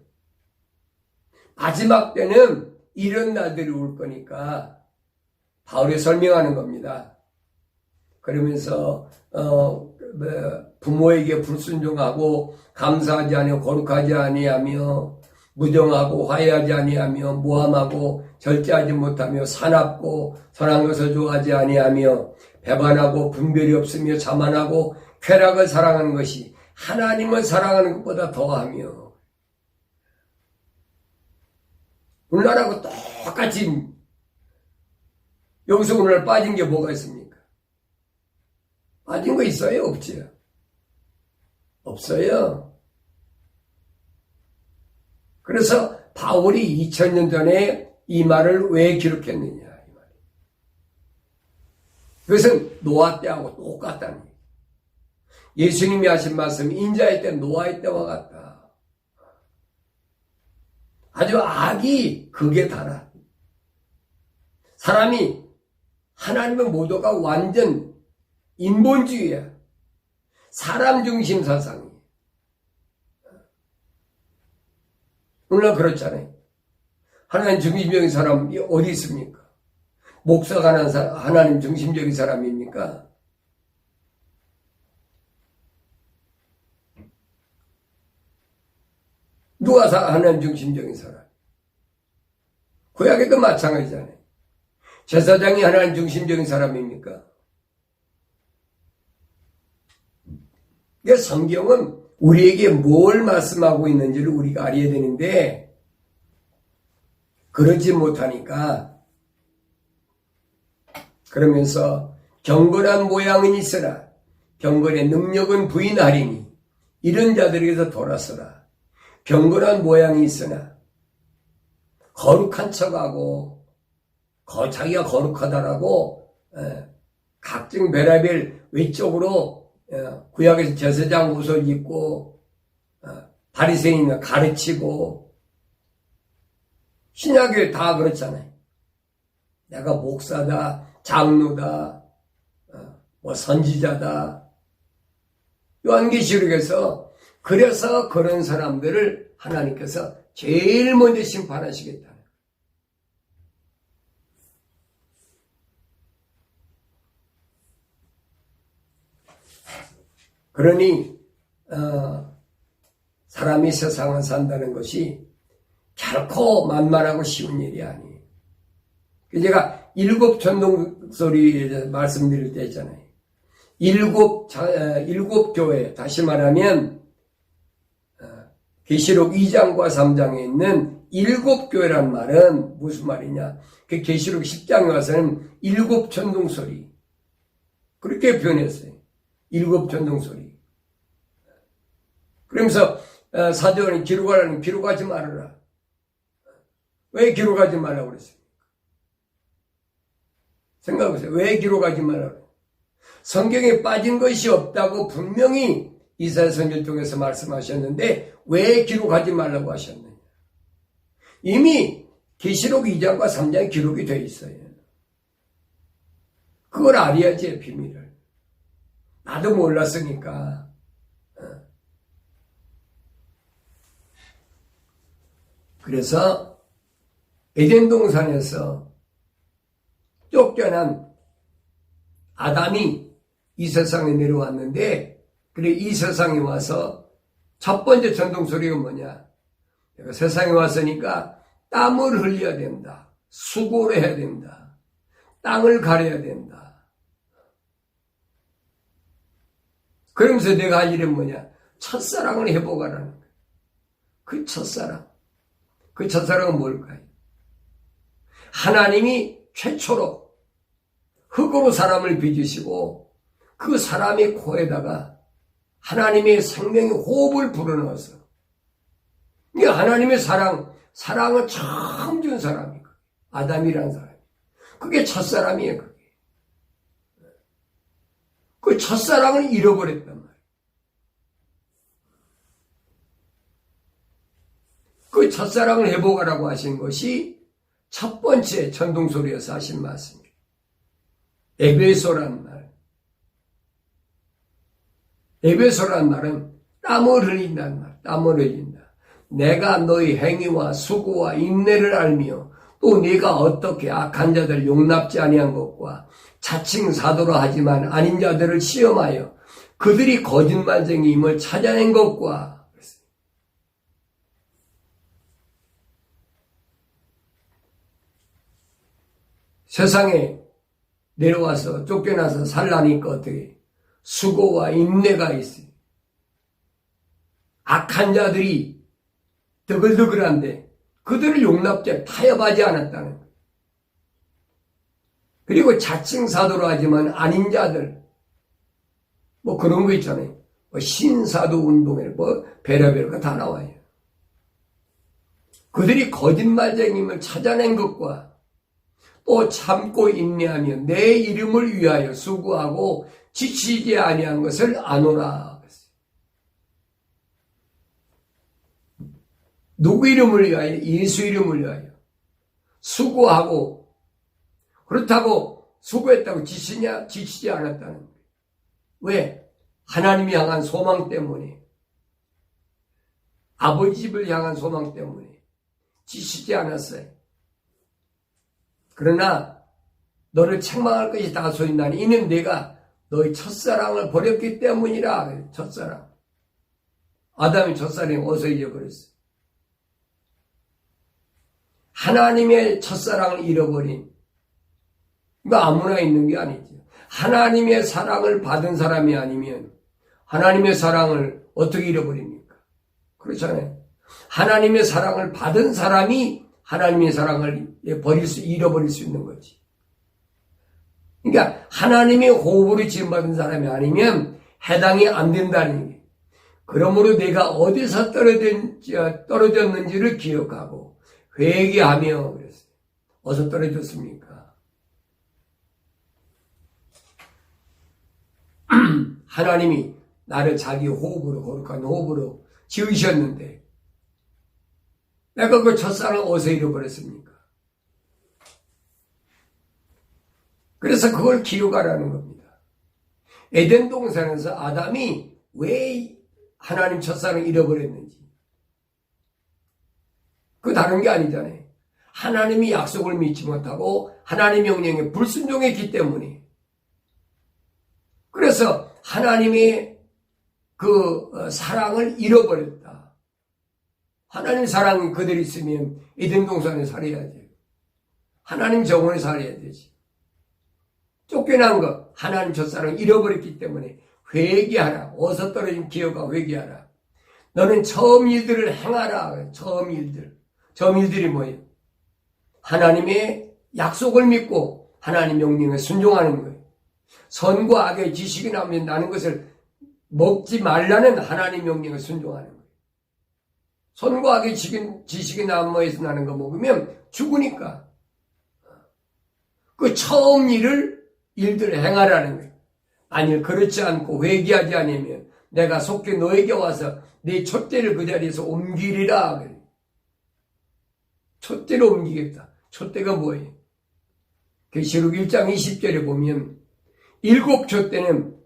마지막 때는 이런 날들이 올 거니까 바울이 설명하는 겁니다. 그러면서 부모에게 불순종하고 감사하지 아니하며 거룩하지 아니하며 무정하고 화해하지 아니하며 모함하고 절제하지 못하며 사납고 선한 것을 좋아하지 아니하며 배반하고 분별이 없으며 자만하고 쾌락을 사랑하는 것이 하나님을 사랑하는 것보다 더하며. 오늘날하고 똑같이 여기서 오늘 빠진 게 뭐가 있습니까? 빠진 거 있어요? 없지요? 없어요. 그래서 바울이 2000년 전에 이 말을 왜 기록했느냐 이 말이에요. 그것은 노아 때하고 똑같다는 얘기예요. 예수님이 하신 말씀 인자의 때 노아의 때와 같다. 아주 악이 극에 달아. 사람이 하나님의 모두가 완전 인본주의야. 사람 중심 사상이에요. 오늘날 그렇잖아요. 하나님 중심적인 사람이 어디 있습니까? 목사가 하나님 중심적인 사람입니까? 누가 하나님 중심적인 사람? 구약에도 마찬가지잖아요. 제사장이 하나님 중심적인 사람입니까? 성경은 우리에게 뭘 말씀하고 있는지를 우리가 알아야 되는데 그러지 못하니까 그러면서 경건한 모양은 있으나 경건의 능력은 부인하리니 이런 자들에게서 돌아서라. 경건한 모양이 있으나 거룩한 척하고 자기가 거룩하다라고 각종 별의별 외적으로 구약에서 제사장 옷을 입고 바리새인을 가르치고 신약에 다 그렇잖아요. 내가 목사다, 장로다, 선지자다. 요한계시록에서 그래서 그런 사람들을 하나님께서 제일 먼저 심판하시겠다. 그러니 사람이 세상을 산다는 것이 결코 만만하고 쉬운 일이 아니에요. 제가 일곱 전동소리 말씀드릴 때 있잖아요. 일곱 교회, 다시 말하면 계시록 2장과 3장에 있는 일곱 교회란 말은 무슨 말이냐? 그 계시록 10장에 와서는 일곱 전동소리, 그렇게 표현했어요. 일곱 전동소리. 그러면서 사도는 기록하지 말아라. 왜 기록하지 말라고 그랬습니까? 생각해보세요. 왜 기록하지 말라고? 성경에 빠진 것이 없다고 분명히 이사야 선지를 통해서 말씀하셨는데 왜 기록하지 말라고 하셨느냐? 이미 계시록 2장과 3장에 기록이 되어 있어요. 그걸 알아야지, 비밀을. 나도 몰랐으니까. 그래서 에덴 동산에서 쫓겨난 아담이 이 세상에 내려왔는데, 그래 이 세상에 와서 첫 번째 전동소리가 뭐냐? 내가 세상에 왔으니까 땀을 흘려야 된다. 수고를 해야 된다. 땅을 가려야 된다. 그러면서 내가 할 일은 뭐냐? 첫사랑을 회복하라는 거야. 그 첫사랑. 그 첫사랑은 뭘까요? 하나님이 최초로 흙으로 사람을 빚으시고 그 사람의 코에다가 하나님의 생명의 호흡을 불어넣어서, 이게 하나님의 사랑을 처음 준 사람이 아담이라는 사람이. 그게 첫사람이에요. 그게. 그 첫사랑을 잃어버렸단 말이에요. 그 첫사랑을 회복하라고 하신 것이 첫 번째 전동소리에서 하신 말씀입니다. 에베소란 말. 에베소란 말은 땀을 흘린다는 말. 땀을 흘린다. 내가 너희 행위와 수고와 인내를 알며 또 네가 어떻게 악한 자들 용납지 아니한 것과 자칭 사도라 하지만 아닌 자들을 시험하여 그들이 거짓말쟁이임을 찾아낸 것과, 세상에 내려와서 쫓겨나서 살라니까 어떻게 수고와 인내가 있어요. 악한 자들이 더글더글한데 그들을 용납자 타협하지 않았다는 거예요. 그리고 자칭 사도로 하지만 아닌 자들, 뭐 그런 거 있잖아요. 뭐 신사도 운동회, 뭐 별의별 거 다 나와요. 그들이 거짓말쟁임을 찾아낸 것과 또 참고 인내하며 내 이름을 위하여 수고하고 지치지 아니한 것을 아노라. 누구 이름을 위하여? 예수 이름을 위하여 수고하고, 그렇다고 수고했다고 지치냐? 지치지 않았다는 거예요. 왜? 하나님이 향한 소망 때문에, 아버지 집을 향한 소망 때문에 지치지 않았어요. 그러나 너를 책망할 것이 다소인다니 이는 내가 너의 첫사랑을 버렸기 때문이라. 첫사랑. 아담의 첫사랑이 어디서 잊어버렸어? 하나님의 첫사랑을 잃어버린, 이거 아무나 있는 게 아니죠. 하나님의 사랑을 받은 사람이 아니면 하나님의 사랑을 어떻게 잃어버립니까? 그렇잖아요. 하나님의 사랑을 받은 사람이 하나님의 사랑을 잃어버릴 수 있는 거지. 그러니까 하나님의 호흡으로 지음받은 사람이 아니면 해당이 안 된다는 게. 그러므로 내가 어디서 떨어졌는지를 기억하고 회개하며 그랬어요. 어디서 떨어졌습니까? 하나님이 나를 자기 호흡으로, 거룩한 호흡으로 지으셨는데 내가 그 첫사랑을 어디서 잃어버렸습니까? 그래서 그걸 기억하라는 겁니다. 에덴 동산에서 아담이 왜 하나님 첫사랑을 잃어버렸는지. 그 다른 게 아니잖아요. 하나님이 약속을 믿지 못하고 하나님 명령에 불순종했기 때문에. 그래서 하나님의 그 사랑을 잃어버렸다. 하나님 사랑이 그대로 있으면 에덴 동산에 살아야지. 하나님 정원에 살아야 되지. 쫓겨난 거 하나님 첫사랑을 잃어버렸기 때문에 회개하라. 어서 떨어진 기어가 회개하라. 너는 처음 일들을 행하라. 처음 일들. 처음 일들이 뭐예요? 하나님의 약속을 믿고 하나님 명령에 순종하는 거예요. 선과 악의 지식이 나면 나는 것을 먹지 말라는 하나님 명령에 순종하는 거예요. 선과 악의 지식이 나무에서 나는 거 먹으면 죽으니까. 그 처음 일들을 행하라는 거예요. 아니 그렇지 않고 회개하지 않으면 내가 속히 너에게 와서 내 촛대를 그 자리에서 옮기리라. 그래. 촛대를 옮기겠다. 촛대가 뭐예요? 계시록 1장 20절에 보면 7 촛대는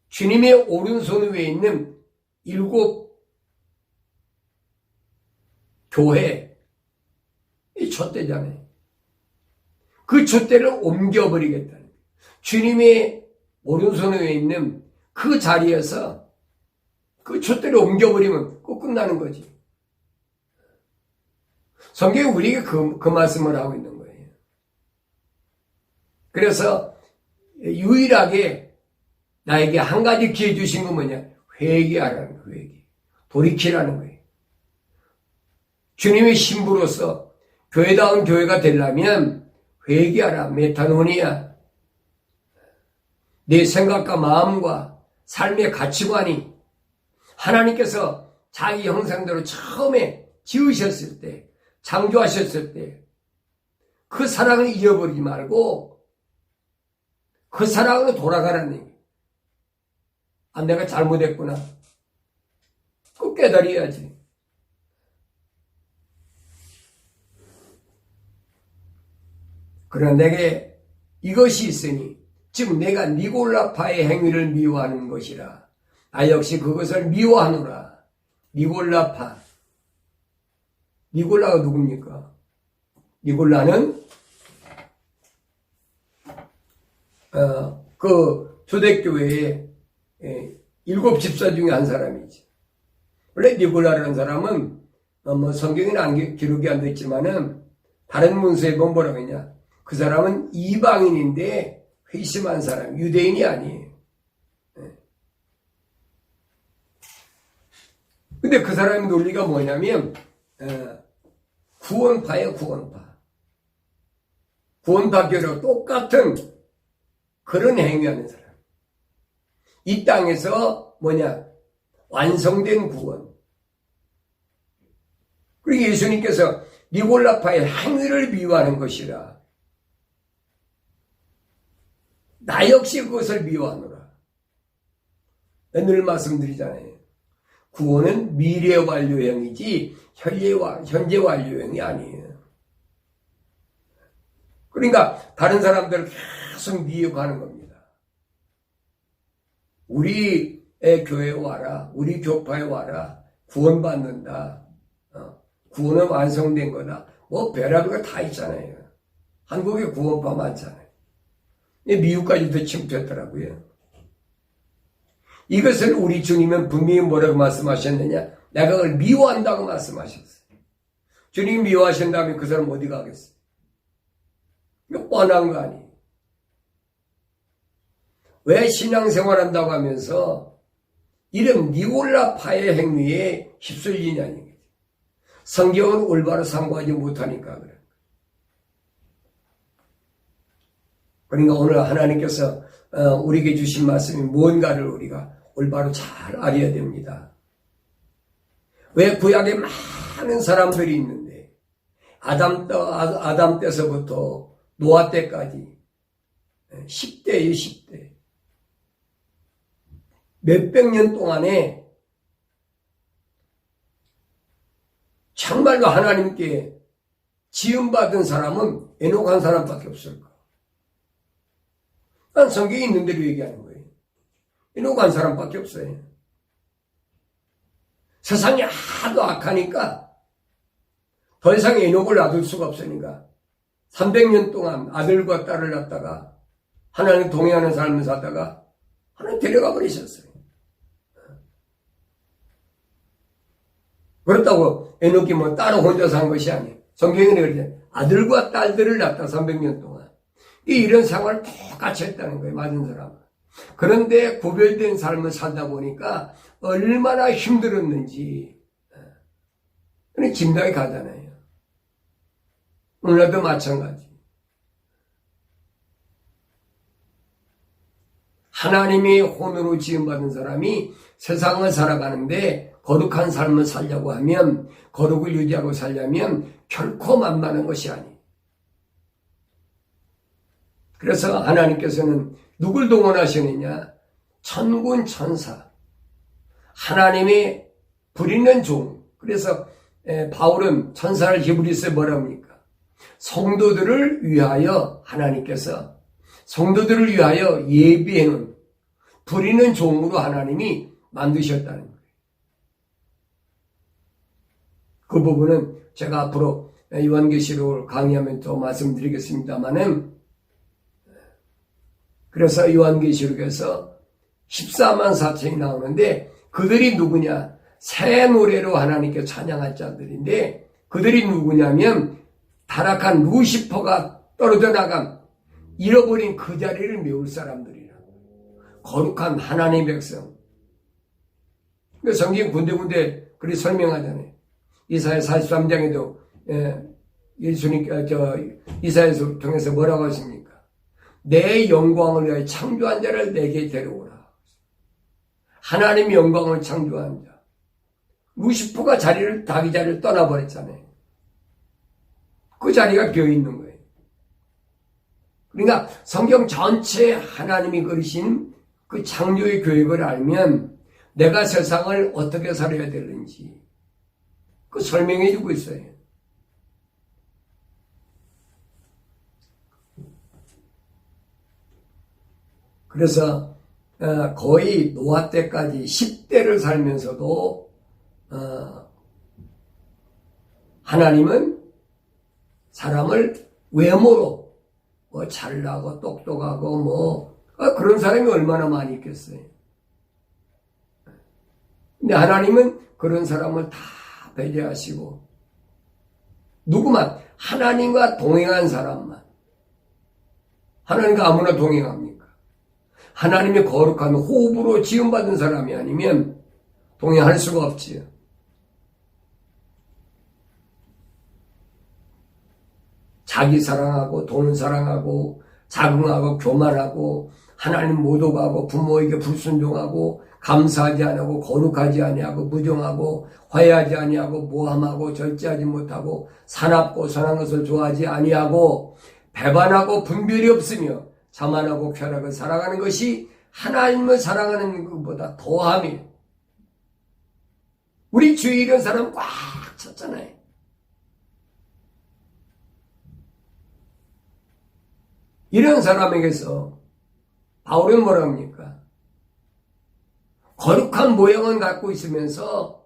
주님의 오른손 위에 있는 7 교회 이 촛대잖아요. 그 촛대를 옮겨버리겠다는 거예요. 주님의 오른손 위에 있는 그 자리에서 그 촛대를 옮겨버리면 꼭 끝나는 거지. 성경이 우리에게 그 말씀을 하고 있는 거예요. 그래서 유일하게 나에게 한 가지 기회 주신 건 뭐냐? 회개하라는 거예요. 회개. 돌이키라는 거예요. 주님의 신부로서 교회다운 교회가 되려면 회개하라. 메타노니아. 내 생각과 마음과 삶의 가치관이 하나님께서 자기 형상대로 처음에 지으셨을 때, 창조하셨을 때 그 사랑을 잃어버리지 말고 그 사랑으로 돌아가라는 얘기예요. 아, 내가 잘못했구나. 꼭 깨달아야지. 그러나 내게 이것이 있으니 즉 내가 니골라파의 행위를 미워하는 것이라. 나 역시 그것을 미워하노라. 니골라파. 니골라가 누굽니까? 니골라는 그 초대교회의 7 집사 중에 한 사람이지. 원래 니골라라는 사람은 뭐 성경에는 기록이 안 됐지만은 다른 문서에 보면 뭐라고 했냐? 그 사람은 이방인인데 회심한 사람, 유대인이 아니에요. 근데 그 사람의 논리가 뭐냐면 구원파예요. 구원파교로 똑같은 그런 행위하는 사람. 이 땅에서 완성된 구원. 그리고 예수님께서 니골라파의 행위를 미워하는 것이라. 나 역시 그것을 미워하노라. 늘 말씀드리잖아요. 구원은 미래 완료형이지 현재 완료형이 아니에요. 그러니까 다른 사람들을 계속 미혹하는 겁니다. 우리의 교회에 와라. 우리 교파에 와라. 구원받는다. 구원은 완성된 거다. 뭐 별의별 거 다 있잖아요. 한국에 구원파 많잖아요. 미국까지도 침투했더라고요. 이것을 우리 주님은 분명히 뭐라고 말씀하셨느냐? 내가 그걸 미워한다고 말씀하셨어요. 주님이 미워하신다면 그 사람 어디 가겠어요? 이거 뻔한 거 아니에요. 왜 신앙생활한다고 하면서 이런 니골라파의 행위에 휩쓸리냐는 거죠. 성경은 올바로 상고하지 못하니까 그래. 그러니까 오늘 하나님께서 우리에게 주신 말씀이 뭔가를 우리가 올바로 잘 알아야 됩니다. 왜 구약에 많은 사람들이 있는데 아담 때서부터 노아 때까지 10대예요. 10대. 몇백 년 동안에 정말로 하나님께 지음받은 사람은 에녹 한 사람밖에 없을까? 난 성경에 있는 대로 얘기하는 거예요. 에녹 한 사람밖에 없어요. 세상이 하도 악하니까 더 이상 에녹을 놔둘 수가 없으니까 300년 동안 아들과 딸을 낳다가 하나님 동행하는 삶을 살다가 하나님 데려가 버리셨어요. 그렇다고 에녹이 뭐 따로 혼자 산 것이 아니에요. 성경에는 그러죠. 아들과 딸들을 낳다 300년 동안. 이런 생활을 똑같이 했다는 거예요. 맞은 사람은. 그런데 구별된 삶을 살다 보니까 얼마나 힘들었는지 짐작이 가잖아요. 오늘도 마찬가지. 하나님의 혼으로 지음받은 사람이 세상을 살아가는데 거룩한 삶을 살려고 하면, 거룩을 유지하고 살려면 결코 만만한 것이 아니에요. 그래서 하나님께서는 누굴 동원하시느냐? 천군 천사, 하나님의 부리는 종. 그래서 바울은 천사를 히브리서에 뭐라 합니까? 성도들을 위하여 하나님께서 성도들을 위하여 예비해놓은 부리는 종으로 하나님이 만드셨다는 거예요. 그 부분은 제가 앞으로 요한계시록을 강의하면 또 말씀드리겠습니다만은, 그래서 요한계시록에서 14만 4천이 나오는데 그들이 누구냐? 새 노래로 하나님께 찬양할 자들인데 그들이 누구냐면 타락한 루시퍼가 떨어져 나간 잃어버린 그 자리를 메울 사람들이라. 거룩한 하나님의 백성. 그러니까 성경 군데군데 그렇게 설명하잖아요. 이사야 43장에도 예수님께서 이사야서 통해서 뭐라고 하십니까? 내 영광을 위하여 창조한 자를 내게 데려오라. 하나님의 영광을 창조한 자. 루시퍼가 자기 자리를 떠나버렸잖아요. 그 자리가 비어있는 거예요. 그러니까 성경 전체에 하나님이 그리신 그 창조의 계획을 알면 내가 세상을 어떻게 살아야 되는지 그 설명해 주고 있어요. 그래서 거의 노아 때까지 10대를 살면서도 하나님은 사람을 외모로 뭐 잘나고 똑똑하고 그런 사람이 얼마나 많이 있겠어요. 근데 하나님은 그런 사람을 다 배제하시고 누구만 하나님과 동행한 사람만. 하나님과 아무나 동행합니까? 하나님의 거룩한 호흡으로 지음받은 사람이 아니면 동행할 수가 없지요. 자기 사랑하고 돈 사랑하고 자긍하고 교만하고 하나님 모독하고 부모에게 불순종하고 감사하지 아니하고 거룩하지 아니하고 무정하고 화해하지 아니하고 모함하고 절제하지 못하고 사납고 선한 것을 좋아하지 아니하고 배반하고 분별이 없으며 자만하고 쾌락을 사랑하는 것이 하나님을 사랑하는 것보다 더함이에요. 우리 주위에 이런 사람 꽉 찼잖아요. 이런 사람에게서 바울은 뭐라 합니까? 거룩한 모양은 갖고 있으면서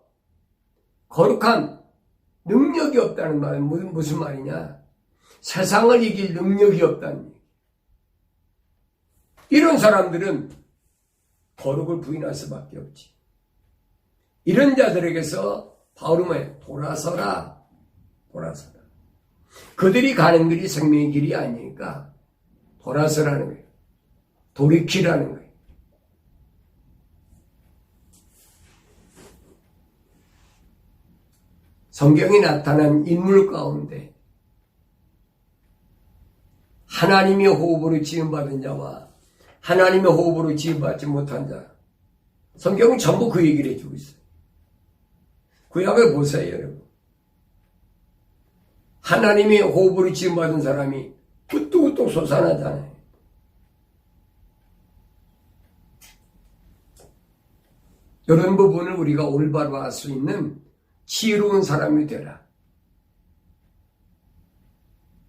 거룩한 능력이 없다는 말은 무슨 말이냐? 세상을 이길 능력이 없다는 얘기. 이런 사람들은 거룩을 부인할 수밖에 없지. 이런 자들에게서 바울은 뭐예요? 돌아서라. 그들이 가는 길이 생명의 길이 아니니까 돌아서라는 거예요. 돌이키라는 거예요. 성경에 나타난 인물 가운데 하나님의 호흡으로 지음받은 자와 하나님의 호흡으로 지음받지 못한 자, 성경은 전부 그 얘기를 해주고 있어요. 구약을 보세요, 여러분. 하나님의 호흡으로 지음받은 사람이 우뚝우뚝 솟아나잖아요. 이런 부분을 우리가 올바로 할 수 있는 지혜로운 사람이 되라.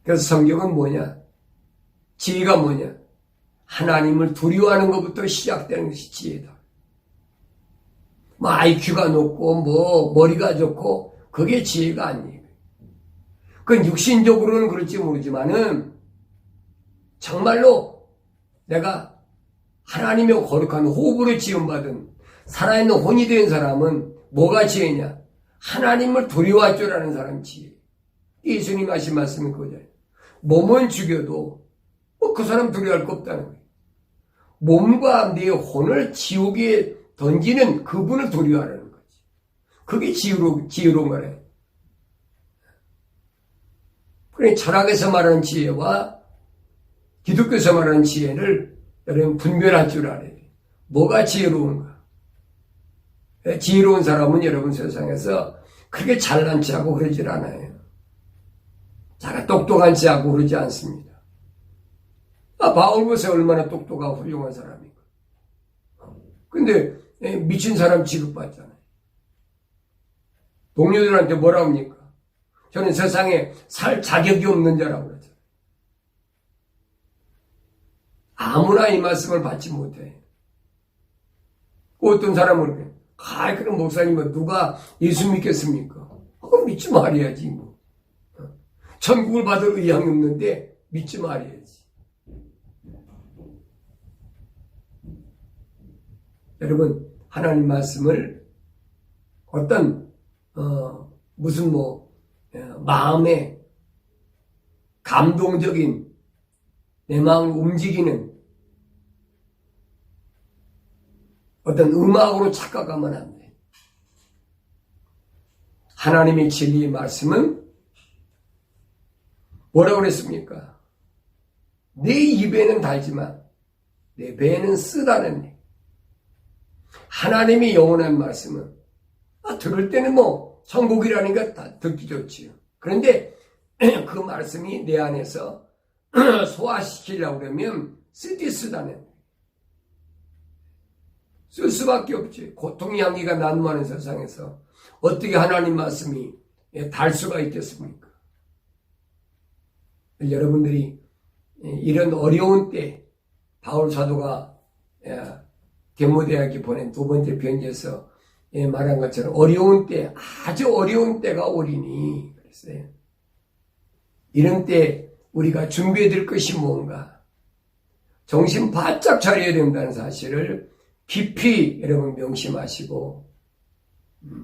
그래서 성경은 뭐냐? 지혜가 뭐냐? 하나님을 두려워하는 것부터 시작되는 것이 지혜다. IQ가 높고 머리가 좋고 그게 지혜가 아니에요. 그건 육신적으로는 그럴지 모르지만은 정말로 내가 하나님의 거룩한 호흡으로 지음받은 살아있는 혼이 된 사람은 뭐가 지혜냐? 하나님을 두려워할 줄 아는 사람 지혜. 예수님 하신 말씀은 그거잖아요. 몸은 죽여도 그 사람 두려워할 거 없다는 거예요. 몸과 내 혼을 지옥에 던지는 그분을 두려워하는 거지. 그게 지혜로운 거래요. 그러니 철학에서 말하는 지혜와 기독교에서 말하는 지혜를 여러분 분별할 줄 알아야 돼요. 뭐가 지혜로운가? 지혜로운 사람은 여러분 세상에서 그렇게 잘난 체하고 그러질 않아요. 자가 똑똑한 체하고 그러지 않습니다. 바울 보세요. 얼마나 똑똑하고 훌륭한 사람인가. 근데 미친 사람 취급받잖아요. 동료들한테 뭐라 합니까? 저는 세상에 살 자격이 없는 자라고 그러잖아요. 아무나 이 말씀을 받지 못해. 어떤 사람은 그래. 그럼 목사님은 누가 예수 믿겠습니까? 믿지 말아야지 뭐. 천국을 받을 의향이 없는데 믿지 말아야지. 여러분 하나님 말씀을 어떤 무슨 마음에 감동적인 내 마음을 움직이는 어떤 음악으로 착각하면 안 돼. 하나님의 진리의 말씀은 뭐라고 그랬습니까? 내 입에는 달지만 내 배에는 쓰다는 얘기. 하나님의 영원한 말씀은 들을 때는 천국이라니까 다 듣기 좋지요. 그런데 그 말씀이 내 안에서 소화시키려고 그러면 쓰다는 쓸 수밖에 없지. 고통의 향기가 난무하는 세상에서 어떻게 하나님 말씀이 달 수가 있겠습니까? 여러분들이 이런 어려운 때 바울 사도가 디모데에게 보낸 두 번째 편지에서 말한 것처럼 어려운 때, 아주 어려운 때가 오리니 그랬어요. 이런 때 우리가 준비해야 될 것이 뭔가 정신 바짝 차려야 된다는 사실을 깊이 여러분 명심하시고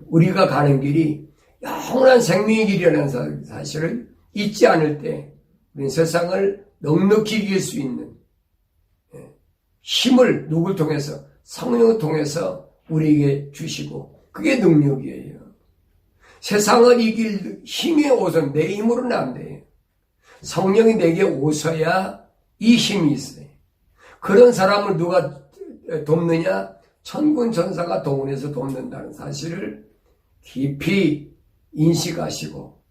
우리가 가는 길이 영원한 생명의 길이라는 사실을 잊지 않을 때 우리는 세상을 넉넉히 이길 수 있는 힘을 누굴 통해서 성령을 통해서 우리에게 주시고 그게 능력이에요. 세상을 이길 힘이 오선 내 힘으로는 안 돼요. 성령이 내게 오셔야 이 힘이 있어요. 그런 사람을 누가 돕느냐? 천군 천사가 동원해서 돕는다는 사실을 깊이 인식하시고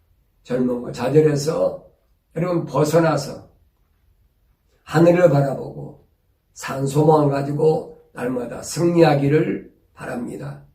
젊음과 좌절해서 여러분 벗어나서 하늘을 바라보고 산 소망을 가지고 날마다 승리하기를 바랍니다.